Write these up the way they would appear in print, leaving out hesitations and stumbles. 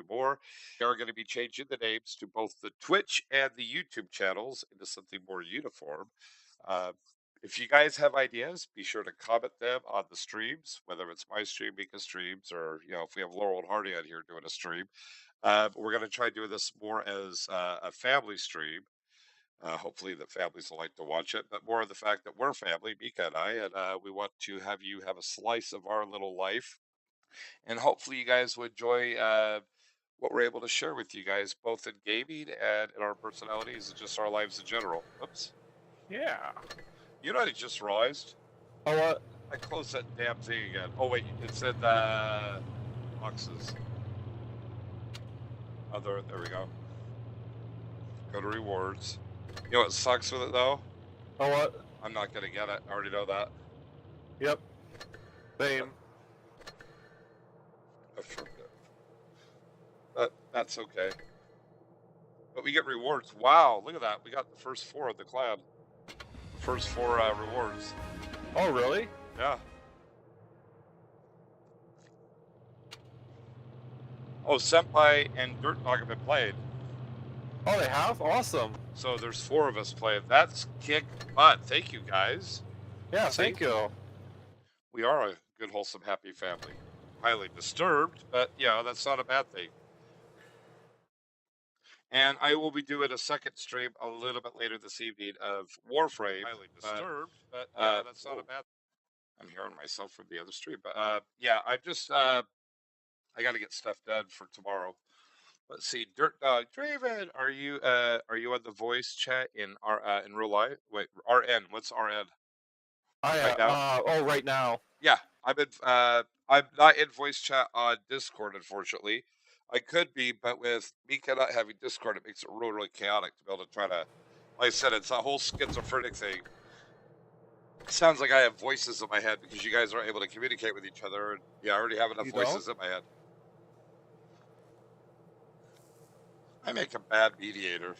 more. We are going to be changing the names to both the Twitch and the YouTube channels into something more uniform. Uh, if you guys have ideas, be sure to comment them on the streams, whether it's my stream, Mika's streams, or if we have Laurel and Hardy out here doing a stream. We're going to try doing this more as a family stream. Hopefully, the families will like to watch it, but more of the fact that we're family, Mika and I, and we want to have you have a slice of our little life. And hopefully, you guys will enjoy what we're able to share with you guys, both in gaming and in our personalities and just our lives in general. Oops. Yeah. You know what I just realized? Oh, what? I closed that damn thing again. Oh, wait, it said boxes. Oh, there we go. Go to rewards. You know what sucks with it, though? Oh, what? I'm not going to get it. I already know that. Yep. Same. Affirmative. But that's okay. But we get rewards. Wow, look at that. We got the first 4 of the clan. First 4 rewards. Oh, really? Yeah. Oh, Senpai and Dirt Dog have been played. Oh, they have? Awesome. So there's 4 of us playing. That's kick butt. Thank you, guys. Yeah, thank you. We are a good, wholesome, happy family. Highly disturbed, but that's not a bad thing. And I will be doing a second stream a little bit later this evening of Warframe. Highly disturbed, but that's not a bad thing. I'm hearing myself from the other stream, but I just I got to get stuff done for tomorrow. Let's see, Dirt Dog Draven, are you on the voice chat in real life? Wait, RN. What's RN? Right now? Right now. Yeah, I'm not in voice chat on Discord, unfortunately. I could be, but with me not having Discord, it makes it really, really chaotic to be able to try to. Like I said, it's a whole schizophrenic thing. It sounds like I have voices in my head because you guys aren't able to communicate with each other. And I already have enough voices in my head. I make a bad mediator.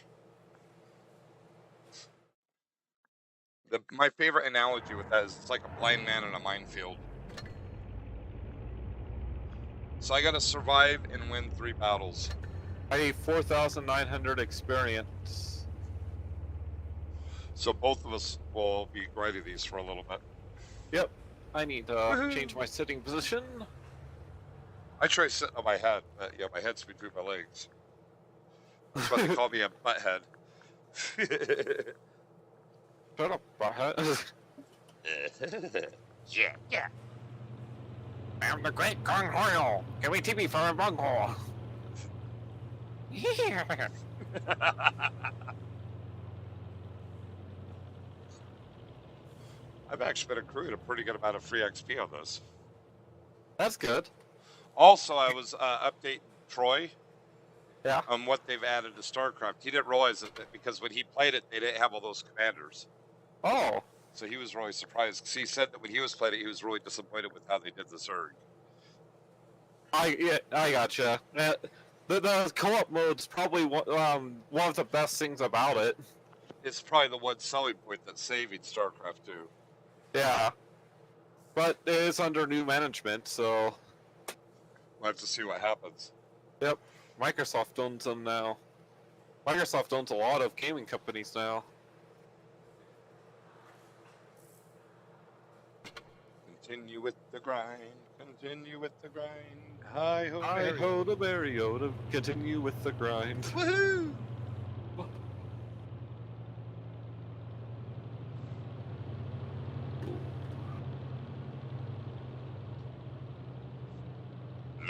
My favorite analogy with that is it's like a blind man in a minefield. So I gotta survive and win 3 battles. I need 4,900 experience. So both of us will be grinding these for a little bit. Yep. I need to change my sitting position. I try sitting on my head, but my head's between my legs. That's why they call me a butthead. Shut up, butthead. Yeah. I'm the great Kong Hoyle. Give me TV for a bunghole. I've actually been accruing a pretty good amount of free XP on this. That's good. Also, I was updating Troy. Yeah. On what they've added to StarCraft. He didn't realize it because when he played it, they didn't have all those commanders. Oh. So he was really surprised because he said that when he was playing it, he was really disappointed with how they did the Zerg. I gotcha. The co-op mode's probably one of the best things about it. It's probably the one selling point that's saving StarCraft 2. Yeah. But it is under new management, so... We'll have to see what happens. Yep. Microsoft owns them now. Microsoft owns a lot of gaming companies now. Continue with the grind. Continue with the grind. Hi-ho, Hi-ho to Mario to continue with the grind. Woohoo!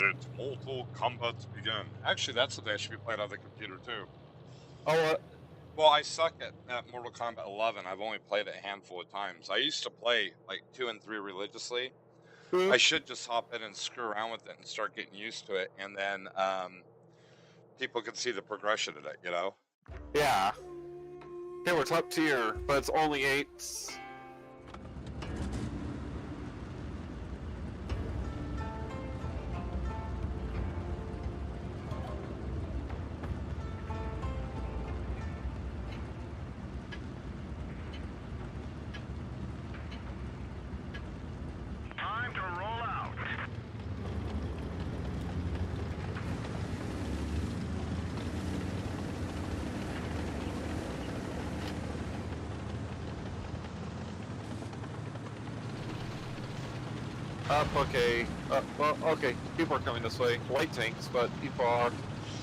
Let Mortal Kombat begin. Actually, that's something I should be playing on the computer, too. Oh, what? Well, I suck at Mortal Kombat 11. I've only played it a handful of times. I used to play, like, 2 and 3 religiously. I should just hop in and screw around with it and start getting used to it, and then people can see the progression in it, Yeah. Okay, we're top tier, but it's only 8s. Up, okay. Well, okay. People are coming this way. Light tanks, but people are.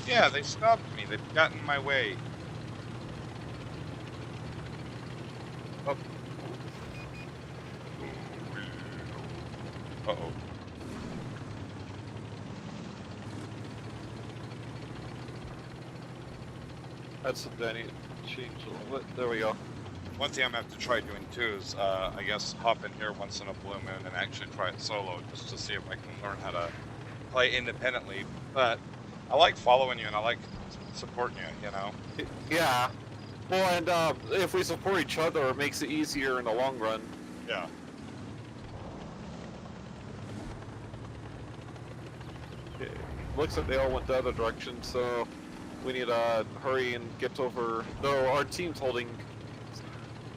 Yeah, they stopped me. They've gotten in my way. Oh, Uh-oh. that's something I need to change a little bit. There we go. One thing I'm gonna have to try doing too is, I guess, hop in here once in a blue moon and actually try it solo, just to see if I can learn how to play independently. But I like following you and I like supporting you, you know? Yeah. Well, and if we support each other, it makes it easier in the long run. Yeah. Okay. Looks like they all went the other direction, so we need to hurry and get over. Though our team's holding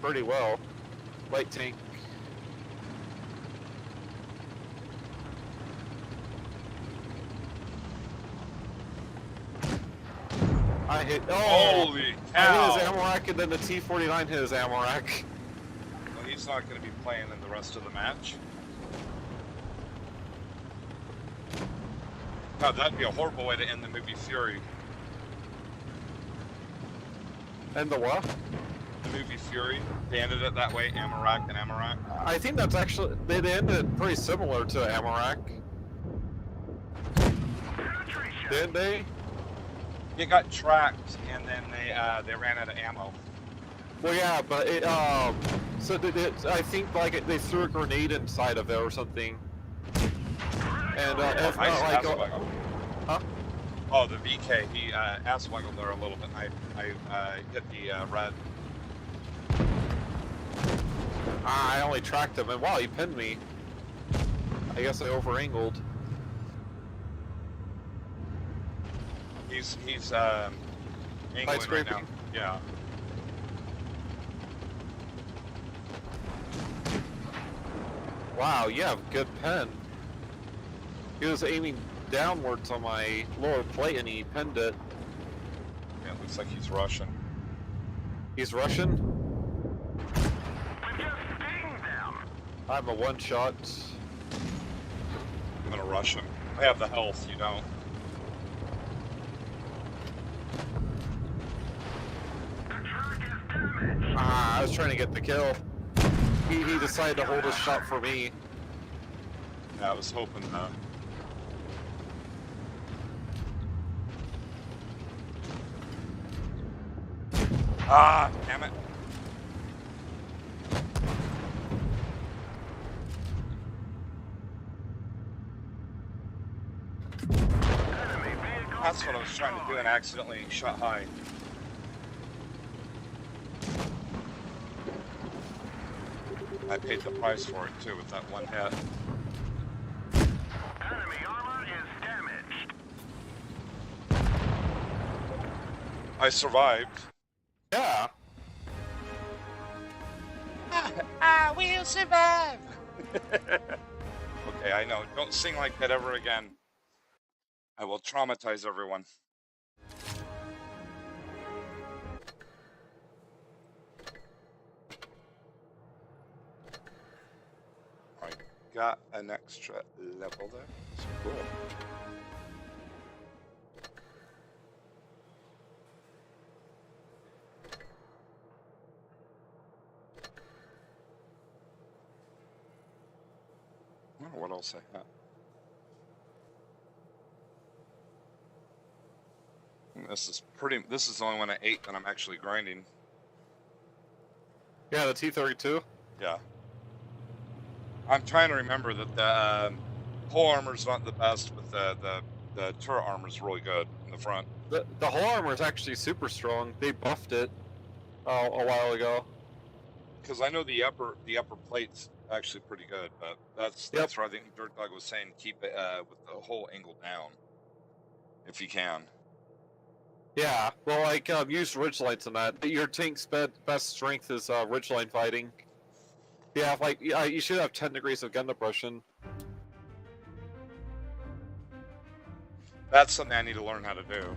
pretty well. Light tank. I hit. Oh! Holy I hit his cow! ammo rack, and then the T-49 hit his ammo rack. Well, he's not going to be playing in the rest of the match. God, that'd be a horrible way to end the movie Fury. And the what? The movie Fury. They ended it that way, Amarak and Amarak. I think that's actually they ended pretty similar to ammo rack. Didn't they? It got tracked, and then they ran out of ammo. Well, yeah, but it so I think like they threw a grenade inside of it or something. And if I not, like, asswaggled. huh? Oh, the VK. He asswaggled there a little bit. I hit the red. I only tracked him, and wow, he pinned me. I guess I over-angled. He's angling right scraping? now. Yeah. Wow, you have good pen. He was aiming downwards on my lower plate, and he pinned it. Yeah, it looks like he's Russian. He's Russian? I'm a one-shot. I'm gonna rush him. I have the health, you don't. Ah, I was trying to get the kill. He decided to hold his shot for me. Yeah, I was hoping. Ah, damn it. That's what I was trying to do and accidentally shot high. I paid the price for it too with that one hit. Enemy armor is damaged. I survived. Yeah. I will survive. Okay, I know. Don't sing like that ever again. I will traumatize everyone. I got an extra level there. That's cool. I wonder what else I have. This is the only one at 8 that I'm actually grinding. Yeah, the T-32. Yeah. I'm trying to remember that the pole armor's not the best, but the turret armor's really good in the front. The whole armor is actually super strong. They buffed it a while ago. Because I know the upper plate's actually pretty good, but that's where I think Dirt Dog was saying keep it with the whole angle down, if you can. Yeah, well, like use ridgelines in that. Your tank's best strength is ridgeline fighting. Yeah, like you should have 10 degrees of gun depression. That's something I need to learn how to do.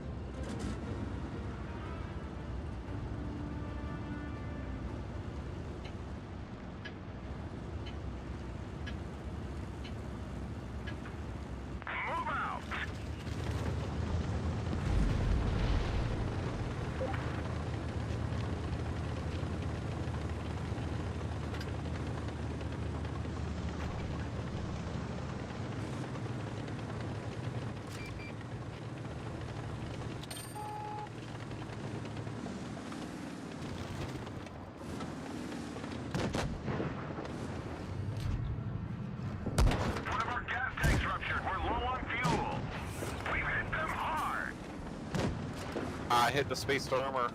I hit the space armor.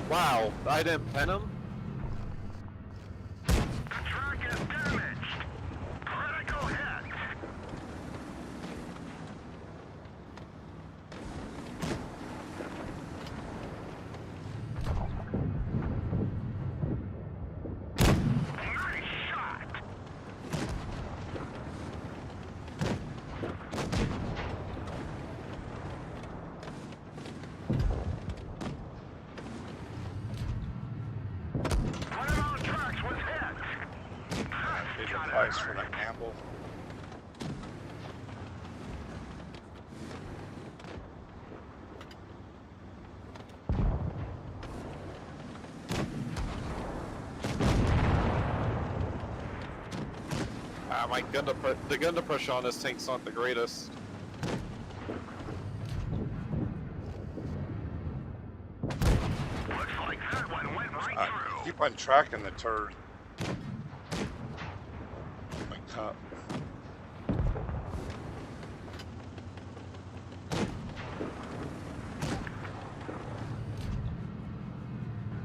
Wow, I didn't pin him? The truck is damaged. Critical hit. Nice shot. One of our trucks was hit. Paid the Got it. price for that gamble. The gun to push on this tank's not the greatest. Looks like that one went right through. Keep on tracking the turd. My cup.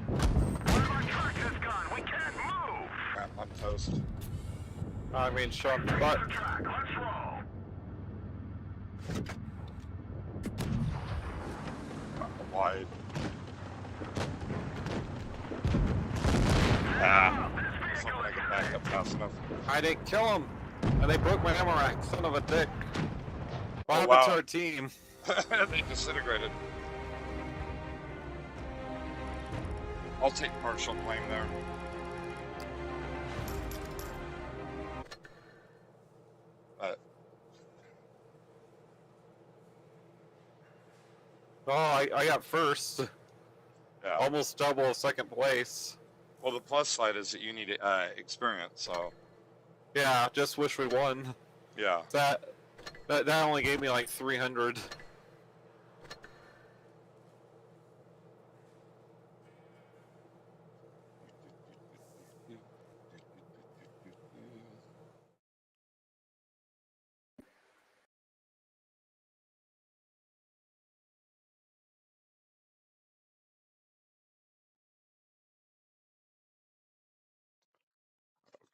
One of our trucks is gone. We can't move. Crap, I'm toast. I mean, shot the Take butt. the track. Let's roll. Wide. Ah, This something vehicle I is can back up fast enough. I didn't kill him, and they broke my hammer rack. Son of a dick. What Oh, happened wow. to our team? They disintegrated. I'll take partial blame there. Oh, I got first. Yeah. Almost double second place. Well, the plus side is that you need experience, so Yeah, just wish we won. yeah. That only gave me like 300.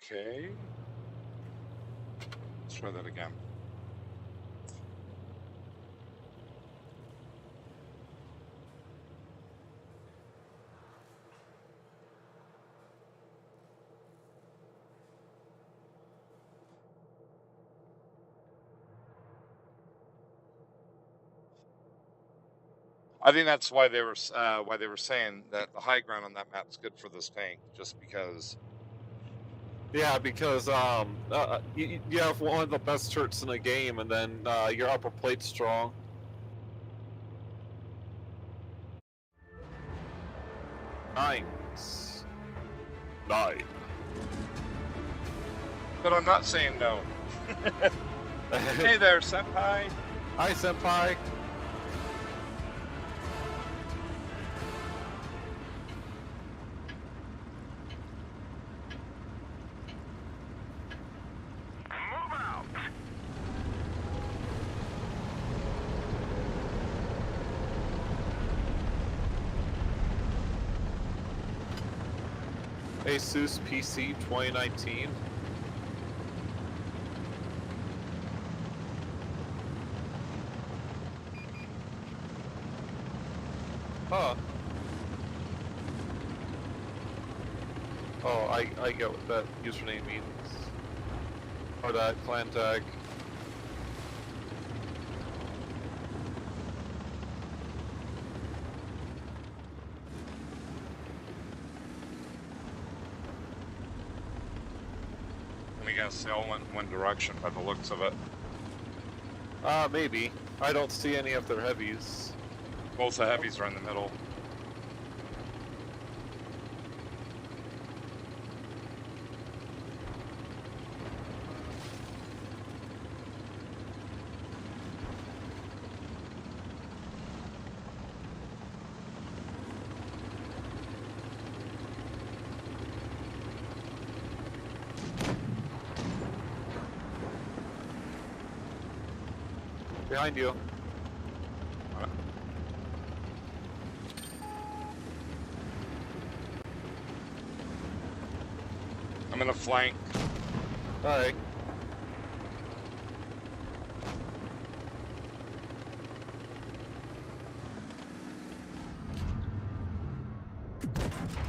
Okay. Let's try that again. I think that's why they were saying that the high ground on that map's good for this tank, just because. Yeah, because you have one of the best turrets in the game, and then your upper plate's strong. Nice. 9. But I'm not saying no. Hey there, senpai. Hi, senpai. Move out. Asus PC 2019. Huh. Oh, I get what that username means. Or that clan tag. Let me guess, they all went in one direction by the looks of it. Maybe. I don't see any of their heavies. Both the heavies are in the middle. Behind you. I'm in a flank. Alright.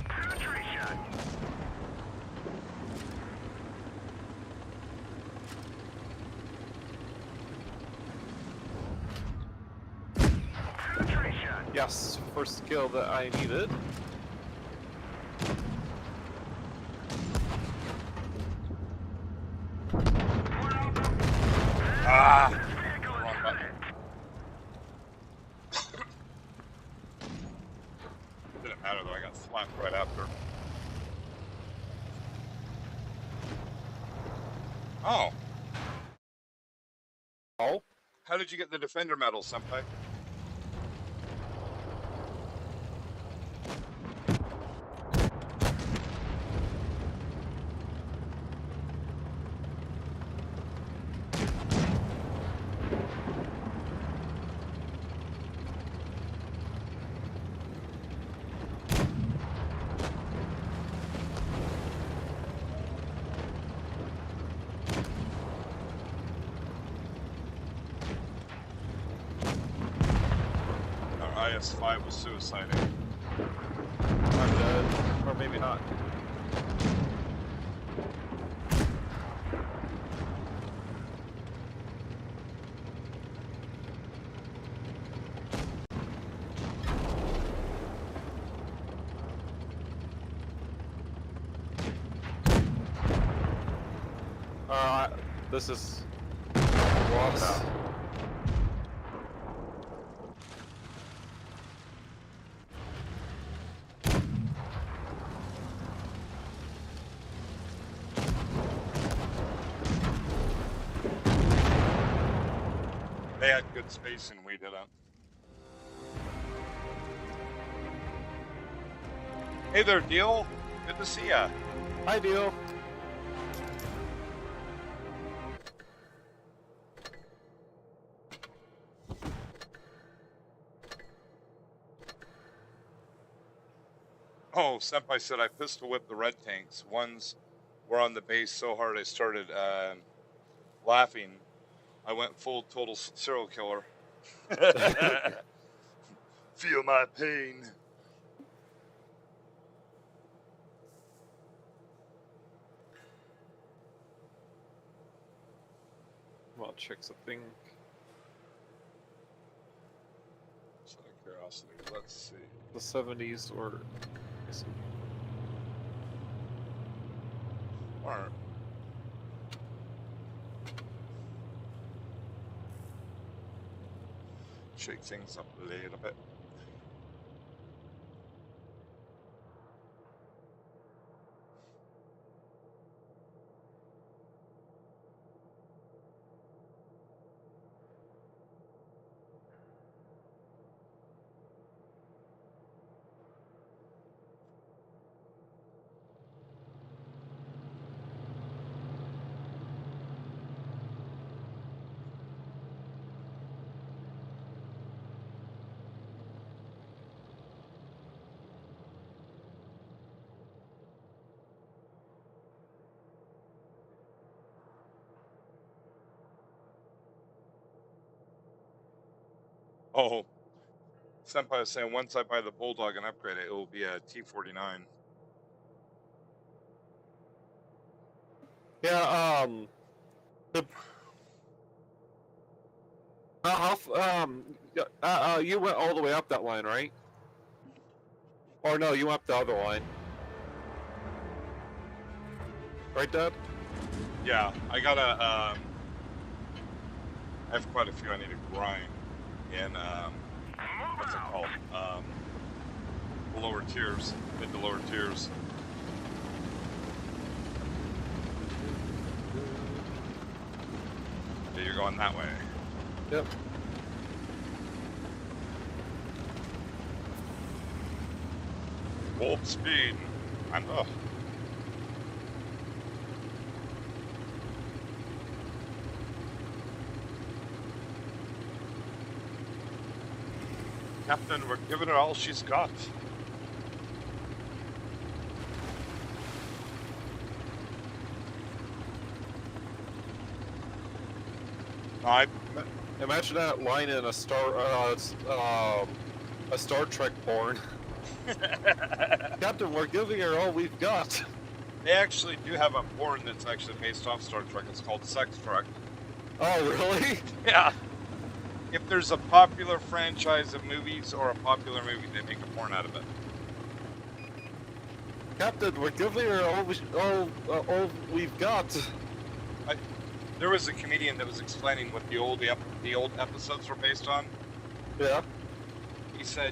Penetration. Penetration. Yes, first skill that I needed. Ah! This vehicle is Wrong button. spent. Didn't matter though, I got slapped right after. Oh, Oh? how did you get the Defender medal, Senpai? Our IS-5 was suiciding. I'm dead. Or maybe not. This is lost. They had good space and we didn't. Hey there, Deal. Good to see ya. Hi, Deal. Oh, Senpai said I pistol whipped the red tanks. Ones were on the base so hard I started laughing. I went full total serial killer. Feel my pain. Well, check something. Just out of curiosity, let's see. The 70s or. Alright. Shake things up a little bit. Oh, Senpai was saying once I buy the Bulldog and upgrade it, it will be a T-49. Yeah, you went all the way up that line, right? Or no, you went up the other line. Right, Dad? Yeah, I gotta, I have quite a few I need to grind in, what's it called? The lower tiers, mid to lower tiers. Yeah, you're going that way. Yep. Warp speed. And Captain, we're giving her all she's got. I Imagine that line in a Star Trek porn. Captain, we're giving her all we've got. They actually do have a porn that's actually based off Star Trek. It's called Sex Trek. Oh, really? Yeah. If there's a popular franchise of movies or a popular movie, they make a porn out of it. Captain, we're giving her all we've got. There was a comedian that was explaining what the old episodes were based on. Yeah. He said,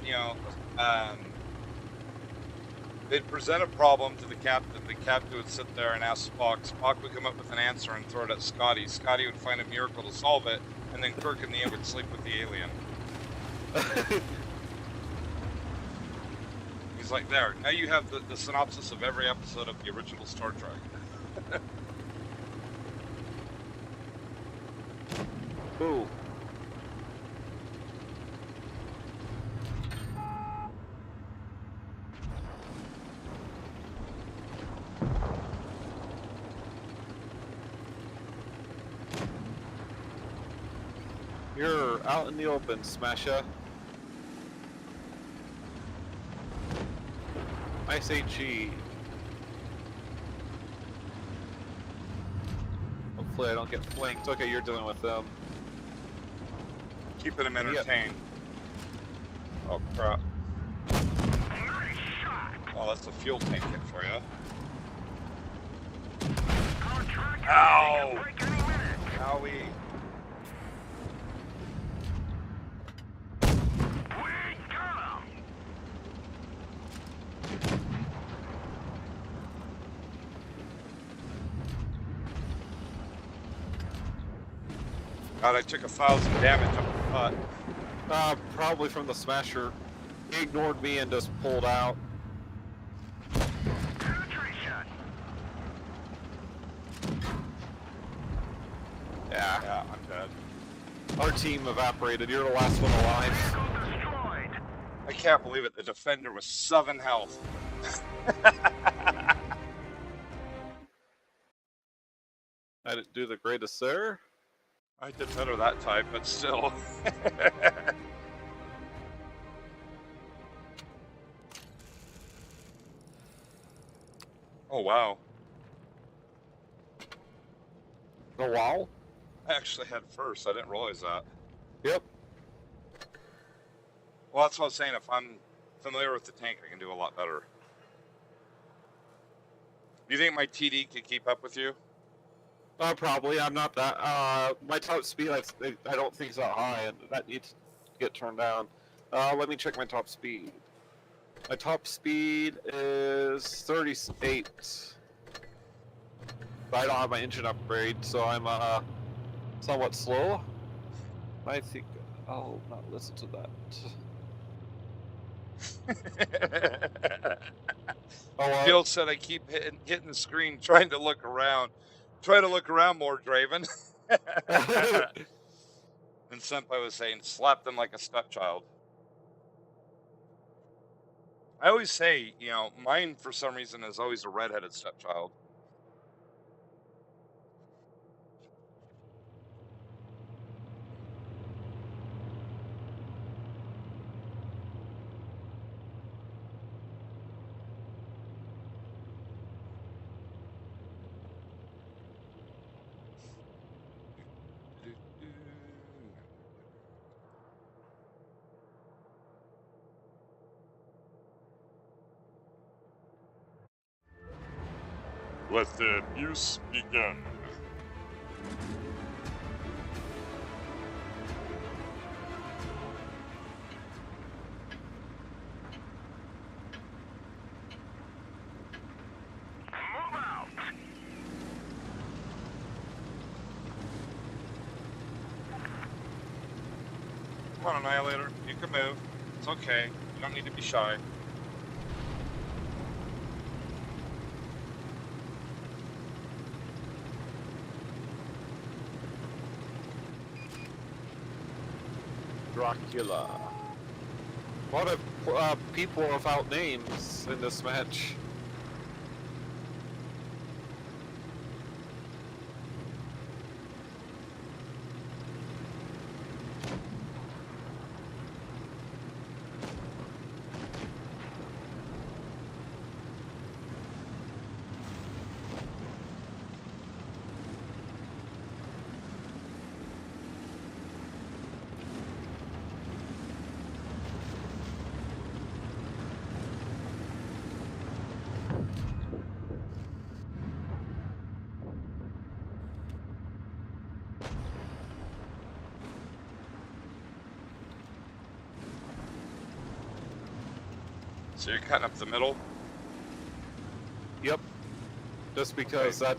they'd present a problem to the captain. The captain would sit there and ask Spock. Spock would come up with an answer and throw it at Scotty. Scotty would find a miracle to solve it, and then Kirk in the end would sleep with the alien. He's like, there, now you have the synopsis of every episode of the original Star Trek. Ooh. You're out in the open, Smasher. Nice HE. Hopefully I don't get flanked. Okay, you're dealing with them. Keeping them entertained. Oh, crap. Nice shot. Oh, that's a fuel tank hit for you. Our track Ow! is break any minute. Owie. We got 'em. God, I took 1,000 damage up the butt. Probably from the Smasher. He ignored me and just pulled out. Penetration. Yeah. Yeah, I'm dead. Our team evaporated. You're the last one alive. Vehicle destroyed. I can't believe it. The defender was 7 health. I didn't do the greatest there. I did better that time, but still. Oh, wow. Oh, wow. I actually had first. I didn't realize that. Yep. Well, that's what I was saying. If I'm familiar with the tank, I can do a lot better. Do you think my TD could keep up with you? Probably. I'm not that. My top speed, I don't think is that high, and that needs to get turned down. Let me check my top speed. My top speed is 38. But I don't have my engine upgrade, so I'm somewhat slow. I think I'll not listen to that. Oh, Gil said I keep hitting the screen trying to look around. Try to look around more, Draven. And Senpai was saying, slap them like a stepchild. I always say, mine for some reason is always a redheaded stepchild. Let the abuse begin. Move out. Come on, Annihilator. You can move. It's okay. You don't need to be shy. Dracula. A lot of people without names in this match. So you're cutting up the middle. Yep. Just because that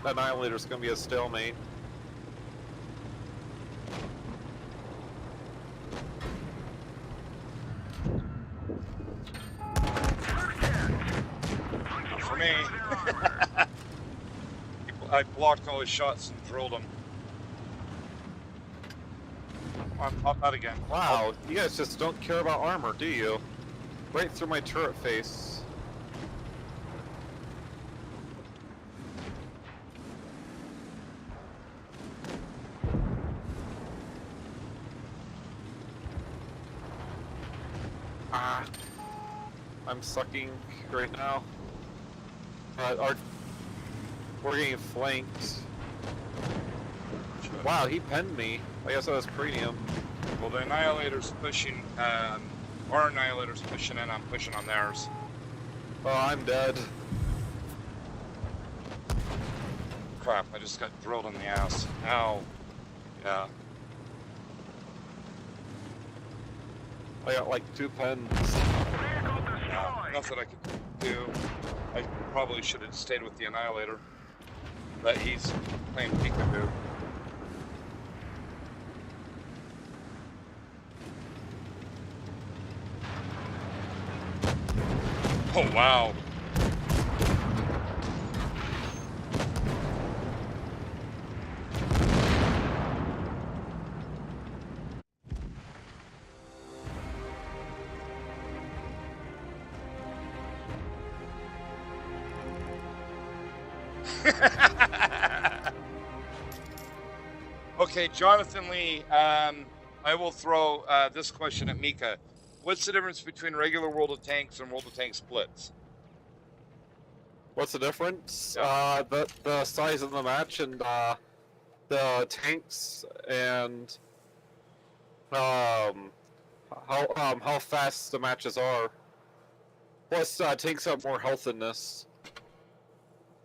Annihilator's gonna be a stalemate. Not for me. I blocked all his shots and drilled him. Come on, pop out again. Wow, you guys just don't care about armor, do you? Right through my turret face. Ah. I'm sucking right now. We're getting flanked. Wow, he penned me. I guess that was premium. Well, the Annihilator's pushing, our Annihilator's pushing in, I'm pushing on theirs. Oh, I'm dead. Crap, I just got drilled in the ass. Ow. Yeah. I got like 2 pens. Yeah, nothing I could do. I probably should have stayed with the Annihilator. But he's playing peekaboo. Oh, wow. Okay, Jonathan Lee, I will throw this question at Mika. What's the difference between regular World of Tanks and World of Tanks Blitz? What's the difference? Yeah. The size of the match and the tanks and how fast the matches are. Plus, tanks have more health in this.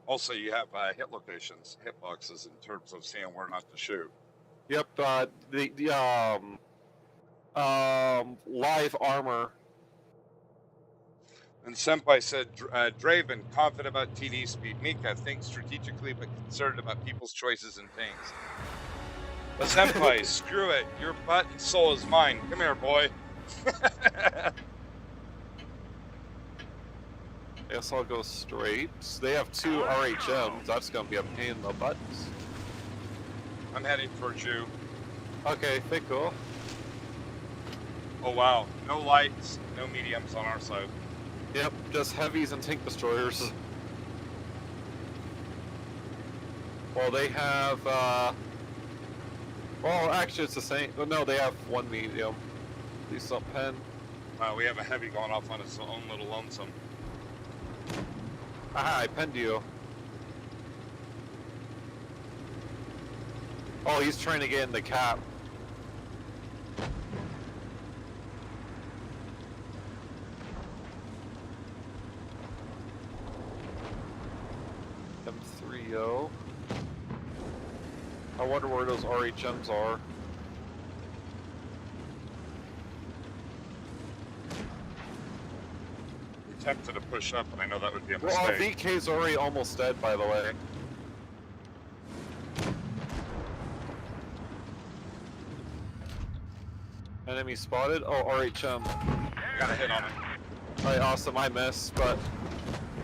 Also, you have hit locations, hit boxes in terms of seeing where not to shoot. Yep. Live armor. And Senpai said, Draven, confident about TD speed. Mika, think strategically but concerned about people's choices and things. But Senpai, screw it. Your butt and soul is mine. Come here, boy. Guess I'll go straight. They have 2 RHMs. That's gonna be a pain in the butt. I'm heading towards you. Okay, think cool. Oh, wow. No lights, no mediums on our side. Yep, just heavies and tank destroyers. Well, they have, well, actually it's the same. Oh, no, they have 1 medium. Please don't pen. We have a heavy going off on its own little lonesome. Aha, I penned you. Oh, he's trying to get in the cap. M30. I wonder where those RHMs are. We tempted to push up, and I know that would be a Well, mistake. VK's already almost dead, by the way. Enemy spotted? Oh, RHM. I got a hit on it. Alright, awesome, I missed, but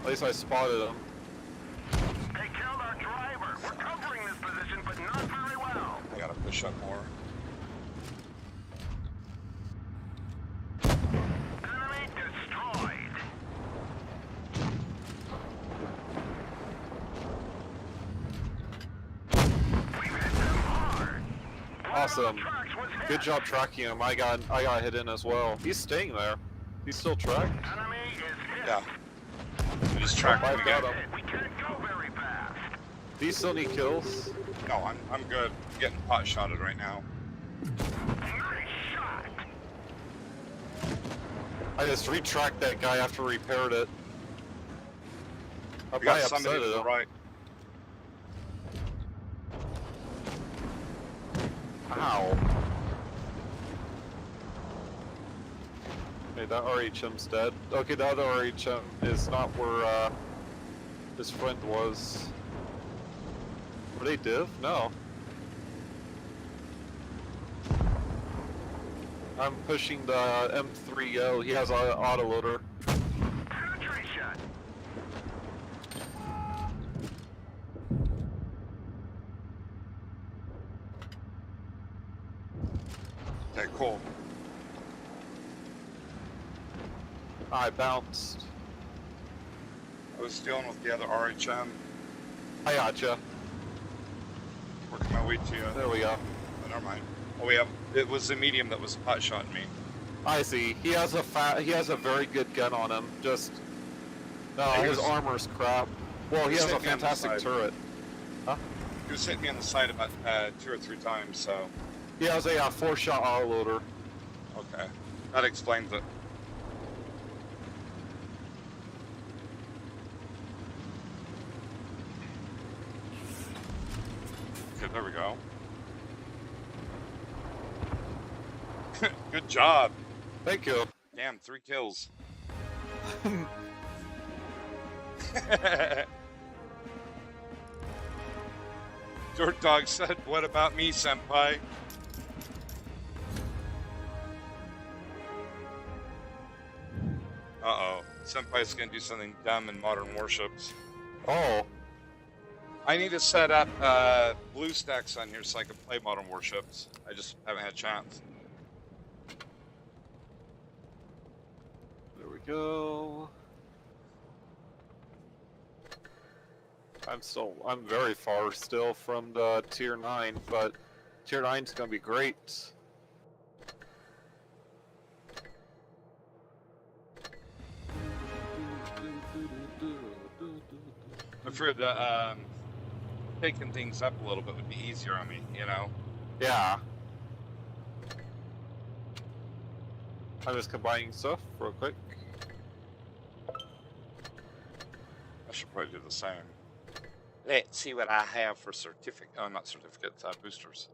at least I spotted him. They killed our driver. We're covering this position, but not very well. I gotta push up more. Awesome. Good job tracking him. I got hit in as well. He's staying there. He's still tracked. Enemy is hit. Yeah. We just tracked him I've got again. him. We can't go very fast. Do you still need kills? No, I'm good. I'm getting pot shotted right now. Nice shot. I just retracked that guy after repaired it. We got I somebody upset to the him. right. Ow. Okay, that RHM's dead. Okay, the other RHM is not where his friend was. Were they div? No. I'm pushing the M3O. He has an autoloader. Penetration. Okay, cool. I bounced. I was dealing with the other RHM. I gotcha. Working my way to you. There we go. Oh, never mind. Oh, it was the medium that was pot shotting me. I see. He has a very good gun on him. Just no, Yeah, he his was- armor's crap. Well, he He's has a hit me on the fantastic side. turret. He was hitting me on the side about 2 or 3 times, so He has a 4-shot autoloader. okay. That explains it. Okay, there we go. Good job. Thank you. Damn, 3 kills. Dirt Dog said, "What about me, senpai?" Uh-oh. Senpai's gonna do something dumb in Modern Warships. Oh, I need to set up blue stacks on here so I can play Modern Warships. I just haven't had a chance. there we go. I'm very far still from the tier 9, but tier 9's gonna be great. I figured that taking things up a little bit would be easier on me, you know? Yeah. I'm just combining stuff real quick. I should probably do the same. Let's see what I have for certificate. Oh, not certificates, boosters.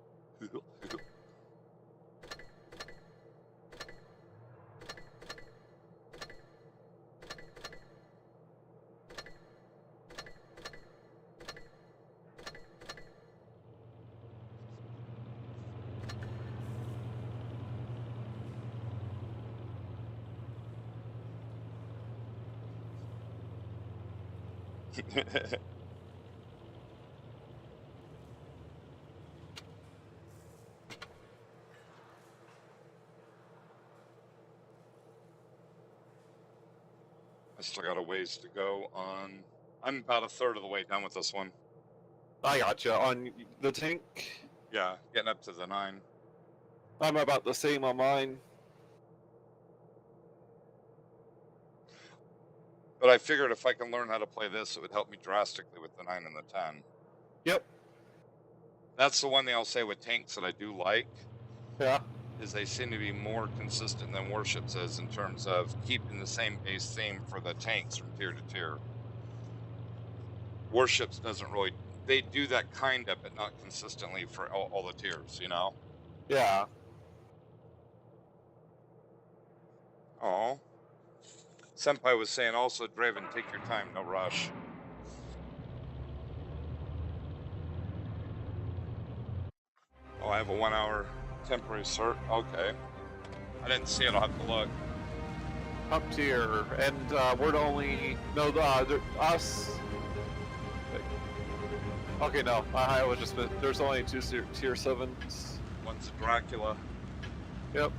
I still got a ways to go on. I'm about a third of the way done with this one. I gotcha. On the tank, Yeah, getting up to the 9. I'm about the same on mine. But I figured if I can learn how to play this, it would help me drastically with the 9 and the 10. Yep. That's the one thing I'll say with tanks that I do like, Yeah. is they seem to be more consistent than warships is in terms of keeping the same base theme for the tanks from tier to tier. Warships doesn't really, they do that kind of, but not consistently for all the tiers, you know? Yeah. Oh. Senpai was saying also, Draven, take your time, no rush. Oh, I have a 1 hour temporary cert. Okay. I didn't see it, I'll have to look. Up tier, and we're the only us. Okay, no, I was just there's only 2 tier 7s. One's a Dracula, Yep.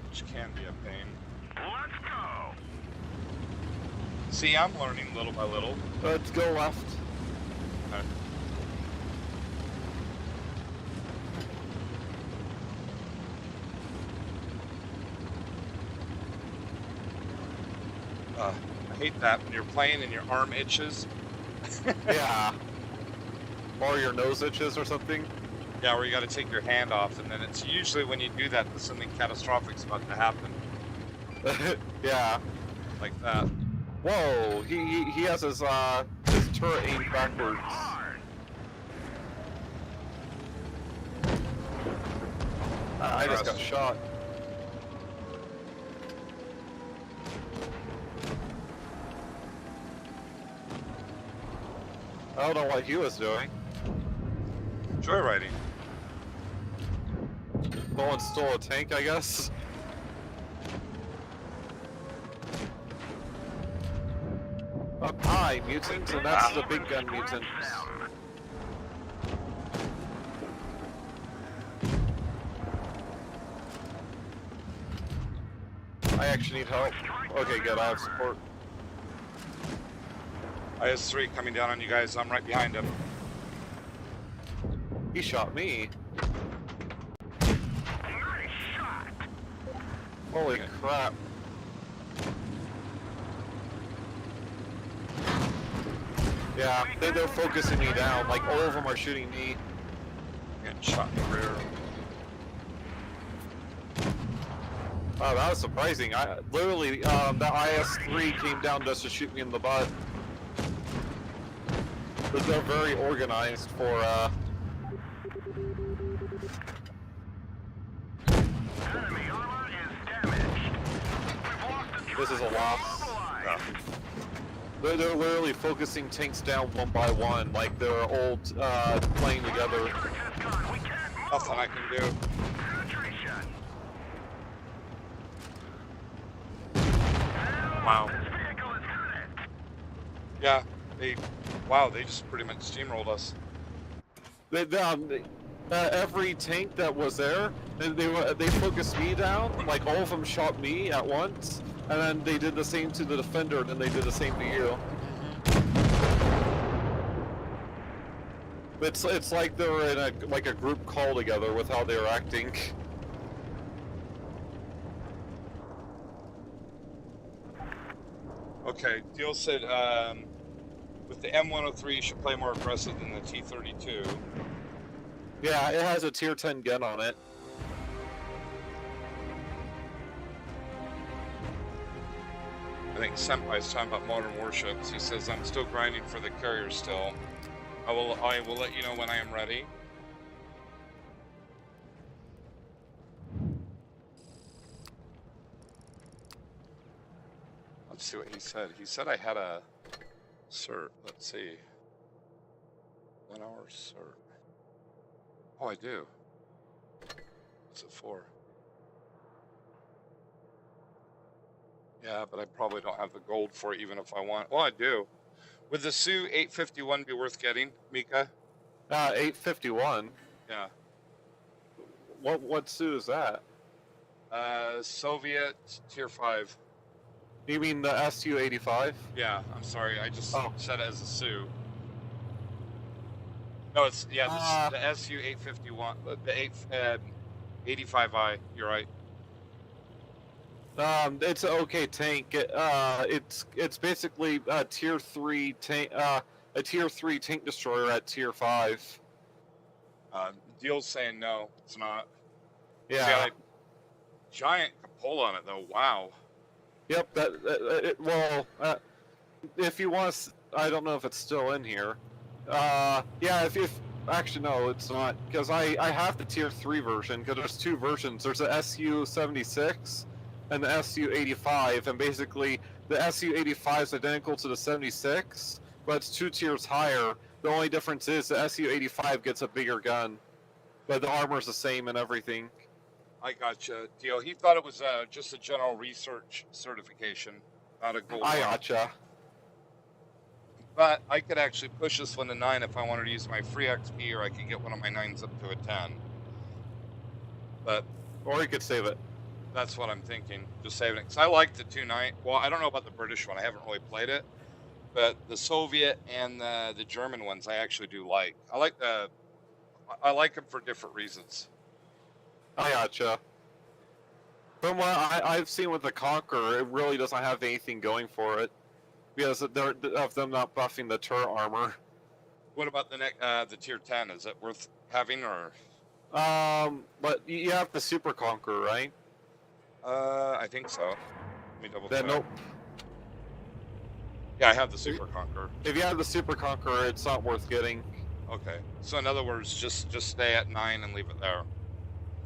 which can be a pain. Let's go. See, I'm learning little by little. Let's go left. I hate that when you're playing and your arm itches. Yeah. Or your nose itches or something. Yeah, where you got to take your hand off, and then it's usually when you do that something catastrophic's about to happen, Yeah. like that. Whoa, he has his turret aimed backwards. I just got shot. I don't know what he was doing. Joyriding. Someone stole a tank, I guess. Up high, mutants, and that's the big gun mutants. I actually need help. Okay, good, I have support. IS-3 coming down on you guys. I'm right behind him. He shot me. Holy crap. Yeah, they're focusing me down. Like, all of them are shooting me. Getting shot in the rear. Oh, that was surprising. I literally, the IS-3 came down just to shoot me in the butt. But they're very organized for, Enemy armor is damaged. We've lost a this is a loss. Yeah. They're literally focusing tanks down one by one, like they're old, playing together. We can't move. Nothing I can do. Penetration. Wow. This vehicle is hit. Yeah, wow, they just pretty much steamrolled us. Every tank that was there, they focused me down. Like all of them shot me at once, and then they did the same to the defender, and then they did the same to you. It's like they were in a group call together with how they were acting. Okay, Deal said with the M103 you should play more aggressive than the T32. Yeah, it has a tier 10 gun on it. I think Senpai's talking about modern warships. He says, I'm still grinding for the carrier still. I will let you know when I am ready. Let's see what he said. He said I had a cert. Let's see. 1 hour cert. Oh, I do. What's it for? Yeah, but I probably don't have the gold for it even if I want. Well, I do. Would the Su 851 be worth getting, Mika? 851. Yeah. What Su is that? Soviet Tier 5. You mean the Su-85? Yeah, I'm sorry. I just Oh. said it as a Su. No, it's, yeah, the Su 851, the 85i. You're right. It's an okay tank. It's basically a tier 3 tank, a tier 3 tank destroyer at tier 5. Deal's saying no, it's not. Yeah. It's got a giant cupola on it, though. Wow. Yep. If you want, I don't know if it's still in here. Yeah. If actually no, it's not, because I have the tier 3 version. Because there's two versions. There's the Su-76 and the Su-85, and basically the Su-85 is identical to the 76, but it's 2 tiers higher. The only difference is the Su-85 gets a bigger gun, but the armor's the same and everything. I gotcha, Deal. He thought it was just a general research certification, not a gold I one. gotcha. But I could actually push this one to 9 if I wanted to use my free XP, or I could get one of my 9s up to a 10. But Or you could save it. that's what I'm thinking. Just saving it. Because I like the 2.9. Well, I don't know about the British one. I haven't really played it. But the Soviet and the German ones I actually do like. I like them for different reasons. I gotcha. From what I've seen with the Conqueror, it really doesn't have anything going for it because of them not buffing the turret armor. What about the tier 10? Is it worth having or? But you have the Super Conqueror, right? I think so. Let me double Then check. nope. Yeah, I have the Super Conqueror. If you have the Super Conqueror, it's not worth getting. Okay. So in other words, just stay at 9 and leave it there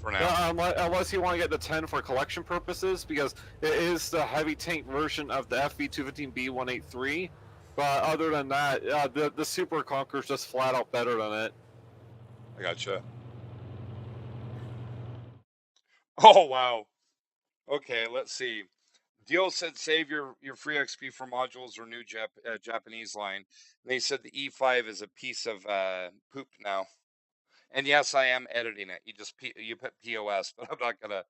for now. Unless you want to get the 10 for collection purposes, because it is the heavy tank version of the FV215B183. But other than that, the Super Conqueror is just flat out better than it. I gotcha. Oh wow. Okay, let's see. Deal said save your free XP for modules or new Japanese line. And they said the E5 is a piece of poop now. And yes, I am editing it. You put POS, but I'm not gonna.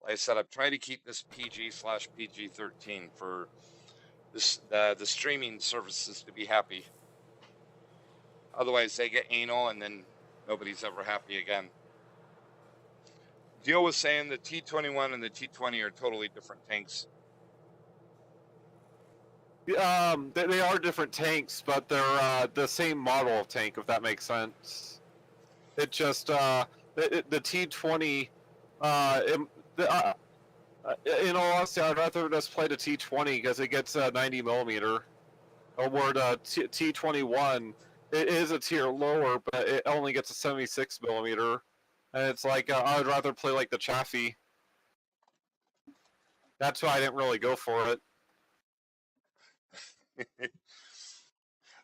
Like I said, I'm trying to keep this PG/PG-13 for the streaming services to be happy. Otherwise, they get anal, and then nobody's ever happy again. Deal was saying the T-21 and the T-20 are totally different tanks. They are different tanks, but they're the same model of tank, if that makes sense. It just the T-20. In all honesty, I'd rather just play the T-20 because it gets 90 millimeter. Or the T-21, it is a tier lower, but it only gets a 76 millimeter, and it's like I would rather play like the Chaffee. That's why I didn't really go for it.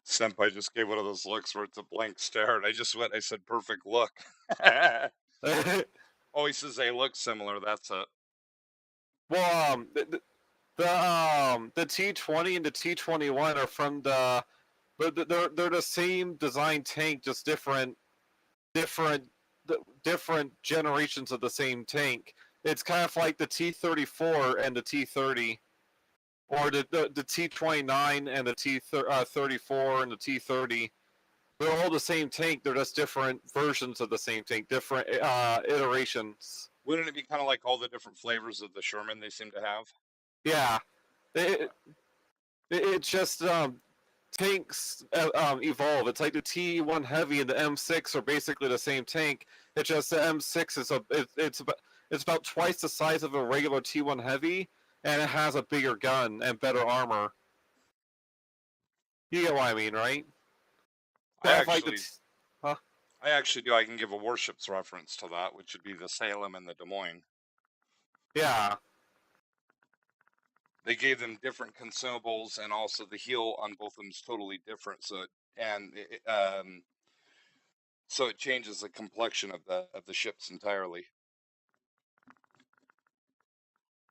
Senpai just gave one of those looks where it's a blank stare, and I said, perfect look. Oh, he says they look similar, that's it. Well, the T-20 and the T-21 are from they're the same design tank, just different generations of the same tank. It's kind of like the T-34 and the T-30. Or the T-29 and the T-34 and the T-30. They're all the same tank. They're just different versions of the same tank, different iterations. Wouldn't it be kind of like all the different flavors of the Sherman they seem to have? Yeah. It's just tanks evolve. It's like the T1 Heavy and the M6 are basically the same tank. It's just the M6 is it's about twice the size of a regular T1 Heavy, and it has a bigger gun and better armor. You get what I mean, right? I actually do. I can give a warships reference to that, which would be the Salem and the Des Moines. Yeah. They gave them different consumables, and also the heal on both of them is totally different. So it changes the complexion of the ships entirely.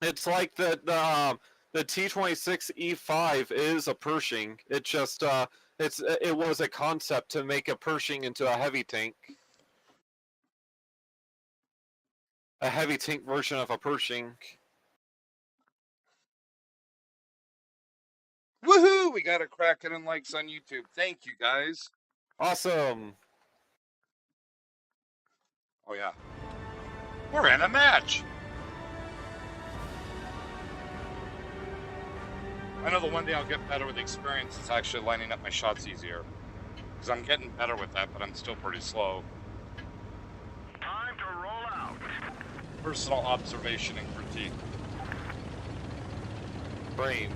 It's like the T-26 E5 is a Pershing. It just it was a concept to make a Pershing into a heavy tank. A heavy tank version of a Pershing. Woohoo! We got a cracking and likes on YouTube. Thank you, guys. Awesome. Oh yeah. We're in a match. I know the one day I'll get better with experience is actually lining up my shots easier. Because I'm getting better with that, but I'm still pretty slow. Time to roll out. Personal observation and critique. Brains.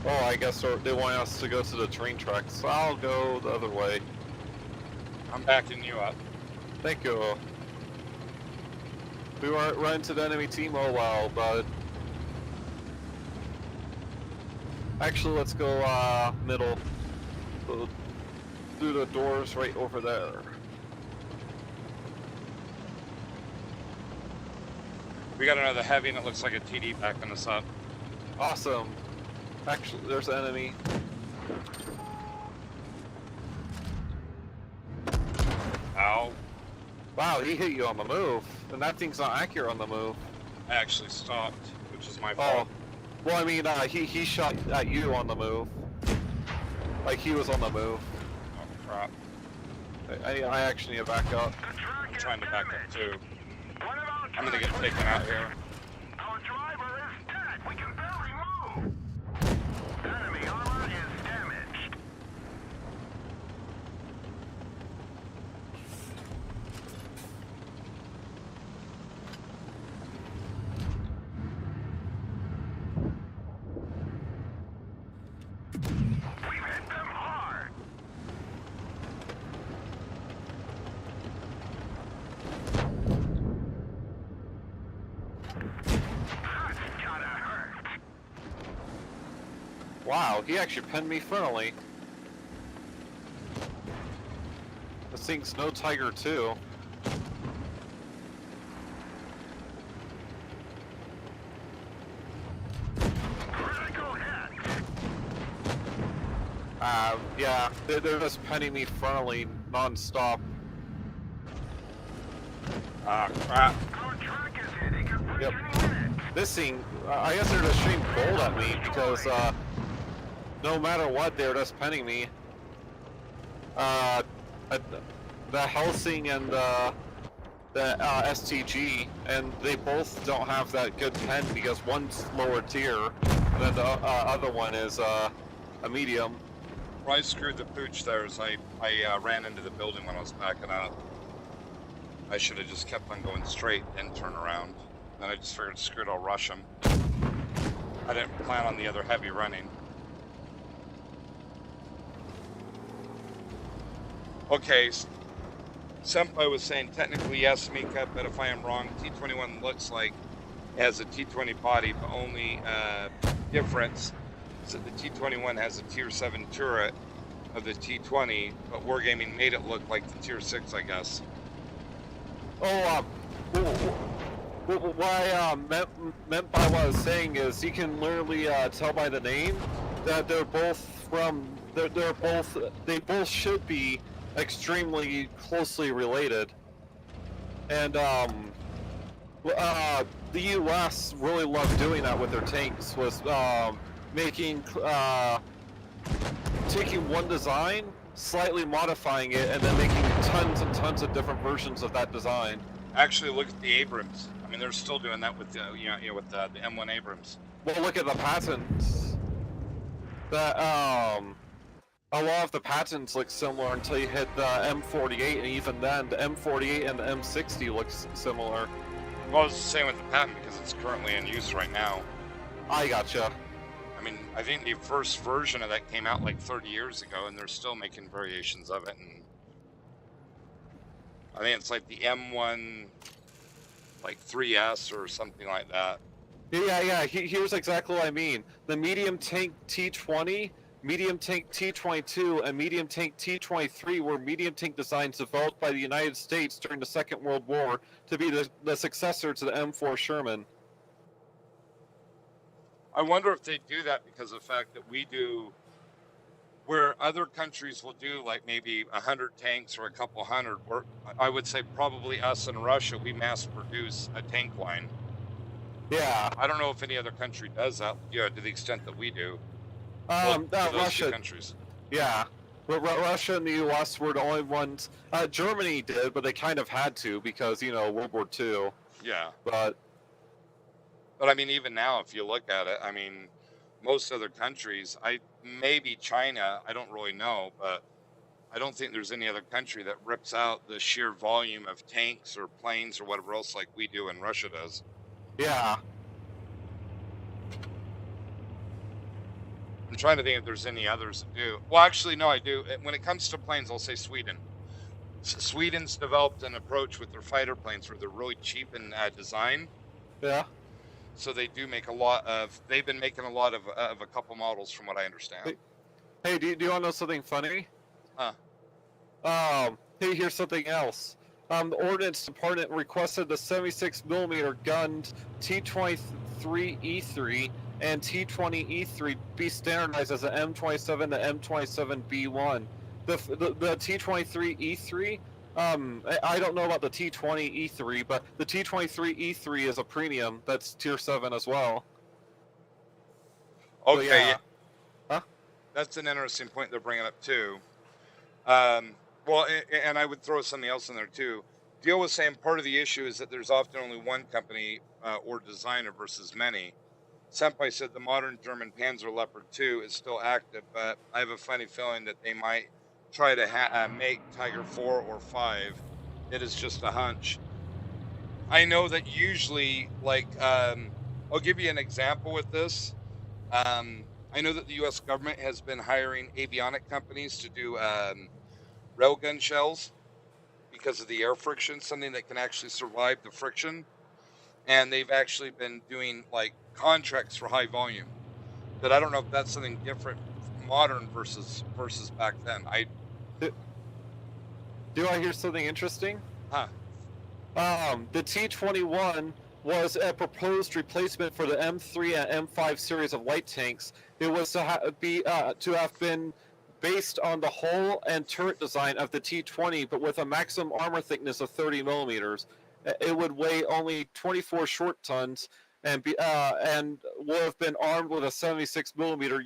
Oh, I guess they want us to go to the train tracks. So I'll go the other way. I'm backing you up. Thank you. We weren't run to the enemy team, oh wow, but... Actually, let's go middle. Through the doors right over there. We got another heavy and it looks like a TD backing us up. Awesome. Actually, there's an enemy. Ow. Wow, he hit you on the move. And that thing's not accurate on the move. I actually stopped, which is my fault. Oh. Well, I mean, he shot at you on the move. Like, he was on the move. Oh, crap. I actually need to back up. I'm trying to back up, too. What about I'm gonna get taken out here. Our driver is dead. We can barely move. Enemy armor is damaged. We've hit them hard. That's gotta hurt. Wow, he actually pinned me frontally. This thing's no Tiger 2. Critical hit. Yeah, they're just penning me frontally non-stop. Ah, crap. Our track is hitting at Yep. any minute. This thing, I guess they're just shooting gold at me because no matter what, they're just penning me. The Helsing and the STG, and they both don't have that good pen because one's lower tier, and then the other one is a medium. Where I screwed the pooch there is I ran into the building when I was backing up. I should have just kept on going straight and turn around. Then I just figured, screw it, I'll rush them. I didn't plan on the other heavy running. Okay, Senpai was saying technically yes, Mika, but if I am wrong, T21 looks like it has a T20 body, but only difference is that the T21 has a tier 7 turret of the T20, but Wargaming made it look like the tier 6, I guess. Oh, what I meant by what I was saying is you can literally tell by the name that they're both from they both should be extremely closely related, and the U.S. really loved doing that with their tanks, was making taking one design, slightly modifying it, and then making tons and tons of different versions of that design. Actually, look at the Abrams. I mean, they're still doing that with the with the M1 Abrams. Well, look at the patents. That a lot of the patents look similar until you hit the M48, and even then, the M48 and the M60 looks similar. Well, it's the same with the patent because it's currently in use right now. I gotcha. I mean, I think the first version of that came out like 30 years ago, and they're still making variations of it. And I think it's like the M1, like 3S or something like that. Yeah. Here's exactly what I mean. The medium tank T20, medium tank T22, and medium tank T23 were medium tank designs developed by the United States during the Second World War to be the successor to the M4 Sherman. I wonder if they do that because of the fact that we do, where other countries will do like maybe 100 tanks or a couple hundred. I would say probably us and Russia, we mass produce a tank line. Yeah. I don't know if any other country does that, to the extent that we do. Those Russia. two countries. Yeah. Russia and the U.S. were the only ones. Germany did, but they kind of had to because, World War II. Yeah. But I mean, even now, if you look at it, I mean, most other countries, maybe China, I don't really know, but I don't think there's any other country that rips out the sheer volume of tanks or planes or whatever else like we do and Russia does. yeah. I'm trying to think if there's any others that do. Well, actually, no, I do. When it comes to planes, I'll say Sweden. Sweden's developed an approach with their fighter planes where they're really cheap in design. Yeah. So they do make a lot of. They've been making a lot of a couple models, from what I understand. Hey, do you want to know something funny? Huh? Hey, here's something else. The Ordnance Department requested the 76mm gunned T-23E3 and T-20E3 be standardized as an M27 to M27B1. The T-23E3, I don't know about the T-20E3, but the T-23E3 is a premium that's tier 7 as well. Okay. So, yeah. Huh? That's an interesting point they're bringing up too. Well, and I would throw something else in there too. Deal was saying part of the issue is that there's often only one company or designer versus many. Senpai said the modern German Panzer Leopard 2 is still active, but I have a funny feeling that they might try to make Tiger 4 or 5. It is just a hunch. I know that usually, I'll give you an example with this. I know that the U.S. government has been hiring avionic companies to do railgun shells because of the air friction, something that can actually survive the friction. And they've actually been doing like contracts for high volume. But I don't know if that's something different, modern versus back then. Do, do I hear something interesting? Huh. The T-21 was a proposed replacement for the M3 and M5 series of light tanks. It was to have been based on the hull and turret design of the T-20, but with a maximum armor thickness of 30 millimeters. It would weigh only 24 short tons and would have been armed with a 76 millimeter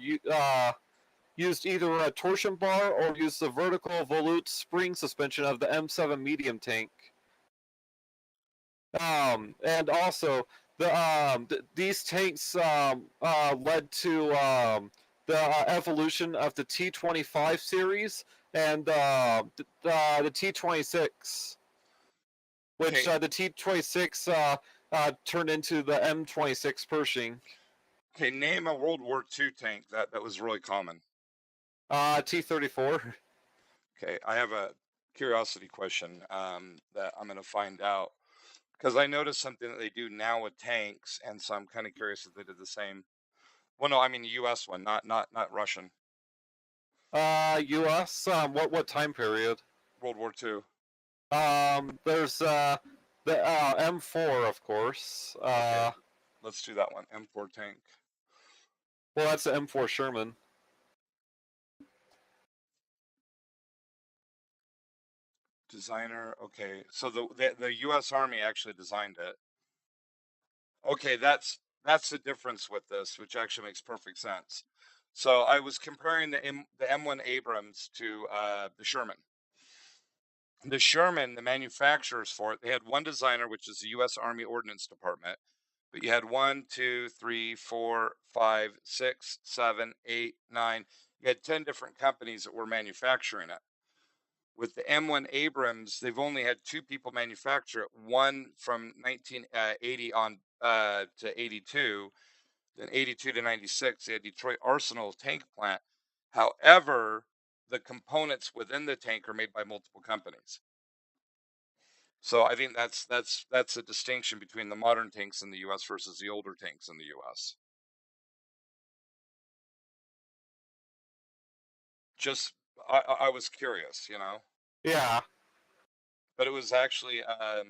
used either a torsion bar or used the vertical volute spring suspension of the M7 medium tank. And also these tanks led to the evolution of the T-25 series and the T-26, which Okay. the T-26 turned into the M26 Pershing. Okay. Name a World War II tank that was really common. T-34. Okay. I have a curiosity question that I'm going to find out because I noticed something that they do now with tanks, and so I'm kind of curious if they did the same. Well, no, I mean the U.S. one, not Russian. U.S. What time period? World War II. There's the M4, of course. Okay, let's do that one. M4 tank. Well, that's the M4 Sherman. Designer. Okay, so the U.S. Army actually designed it. Okay, that's the difference with this, which actually makes perfect sense. So I was comparing the M1 Abrams to the Sherman. The Sherman, the manufacturers for it, they had one designer, which is the U.S. Army Ordnance Department. But you had 1, 2, 3, 4, 5, 6, 7, 8, 9. You had 10 different companies that were manufacturing it. With the M1 Abrams, they've only had two people manufacture it. One from 1980 on to 82, then 82 to 96. They had Detroit Arsenal tank plant. However, the components within the tank are made by multiple companies. So I think that's a distinction between the modern tanks in the U.S. versus the older tanks in the U.S. Just I was curious, Yeah. but it was actually the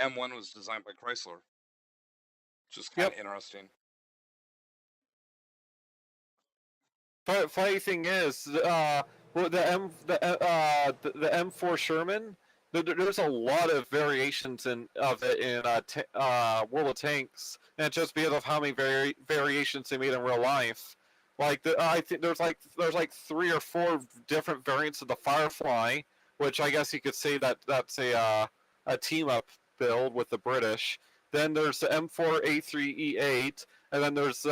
M1 was designed by Chrysler, which is kind Yep. of interesting. But funny thing is, the M4 Sherman, there's a lot of variations of it in World of Tanks, and just because of how many variations they made in real life. Like I think there's like 3 or 4 different variants of the Firefly, which I guess you could say that's a team up build with the British. Then there's the M4A3E8, and then there's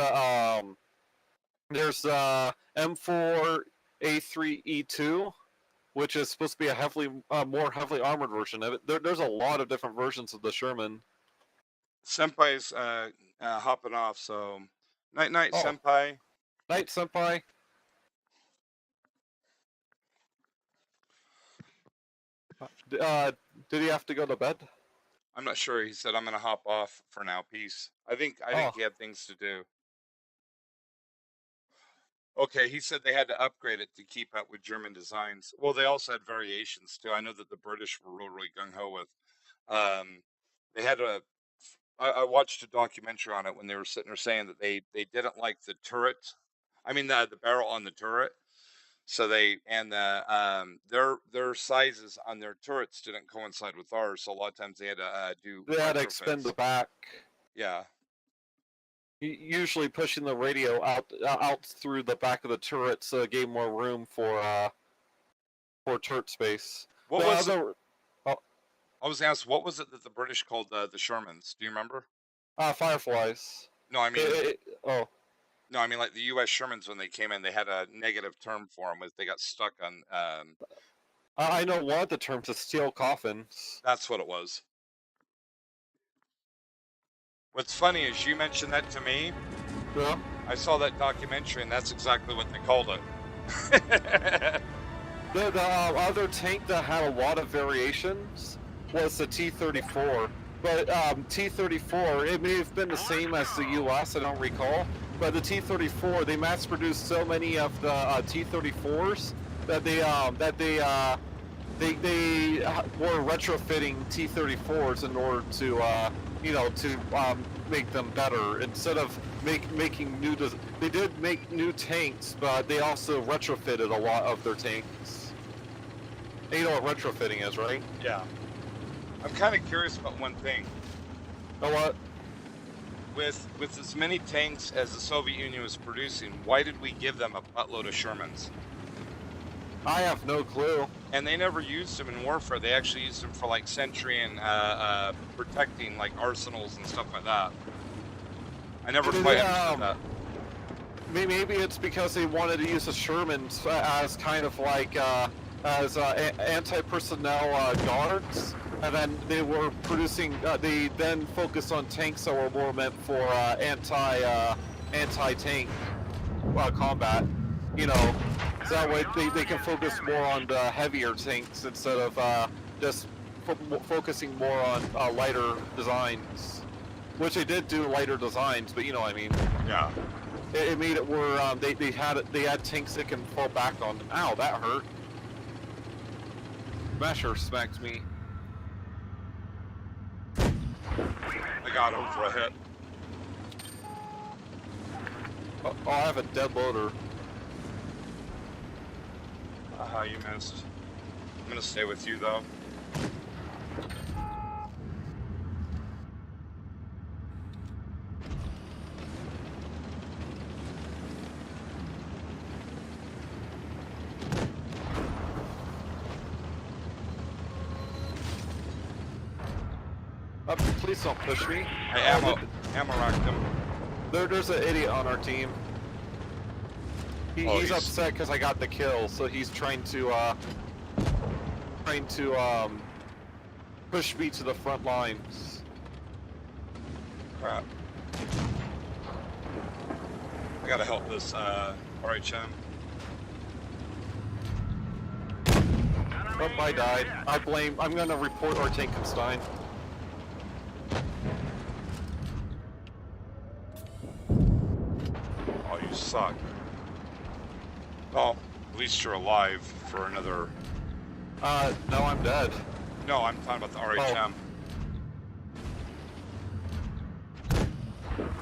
M4A3E2, which is supposed to be a more heavily armored version of it. There's a lot of different versions of the Sherman. Senpai's hopping off, so night night, Oh, Senpai. night, senpai. Did he have to go to bed? I'm not sure. He said I'm gonna hop off for now. Peace. I think Oh, he had things to do. Okay, he said they had to upgrade it to keep up with German designs. Well, they also had variations too. I know that the British were really gung ho with. They had a. I watched a documentary on it when they were sitting there saying that they didn't like the turret. I mean the barrel on the turret. So their sizes on their turrets didn't coincide with ours. So a lot of times they had to do they had to extend the retrofits. back, Yeah. usually pushing the radio out through the back of the turret, so it gave more room for turret space. What The was other, oh, I was asked, what was it that the British called the Shermans? Do you remember? Fireflies. No, I mean, Oh, no, I mean like the U.S. Shermans when they came in, they had a negative term for them. Was they got stuck on? I know one of the terms is steel coffins. That's what it was. What's funny is you mentioned that to me. Yeah. I saw that documentary, and that's exactly what they called it. The other tank that had a lot of variations was the T-34. But T-34, it may have been the same as the U.S., I don't recall. But the T-34, they mass-produced so many of the T-34s that they were retrofitting T-34s in order to make them better instead of making new. They did make new tanks, but they also retrofitted a lot of their tanks. And you know what retrofitting is, right? Yeah. I'm kind of curious about one thing. Know what? With as many tanks as the Soviet Union was producing, why did we give them a buttload of Shermans? I have no clue. And they never used them in warfare. They actually used them for like sentry and protecting like arsenals and stuff like that. I never quite understood that. Maybe it's because they wanted to use the Shermans as kind of like as anti-personnel guards, and then they were producing. They then focused on tanks that were more meant for anti-tank combat. You know, so that way they can focus more on the heavier tanks instead of just focusing more on lighter designs. Which they did do lighter designs, but you know what I mean. Yeah. It made it where they had tanks that can fall back on them. Ow, that hurt. Smasher smacked me. I got him for a hit. Oh, I have a dead loader. You missed. I'm gonna stay with you though. Please don't push me. I ammo racked him. There's an idiot on our team. Oh, He's upset because I got the kill, so he's trying to push me to the front lines. Crap. I gotta help this RHM. Oh, I died. I'm gonna report our Tankenstein. Oh, you suck. Well, at least you're alive for another... No, I'm dead. No, I'm talking about the RHM.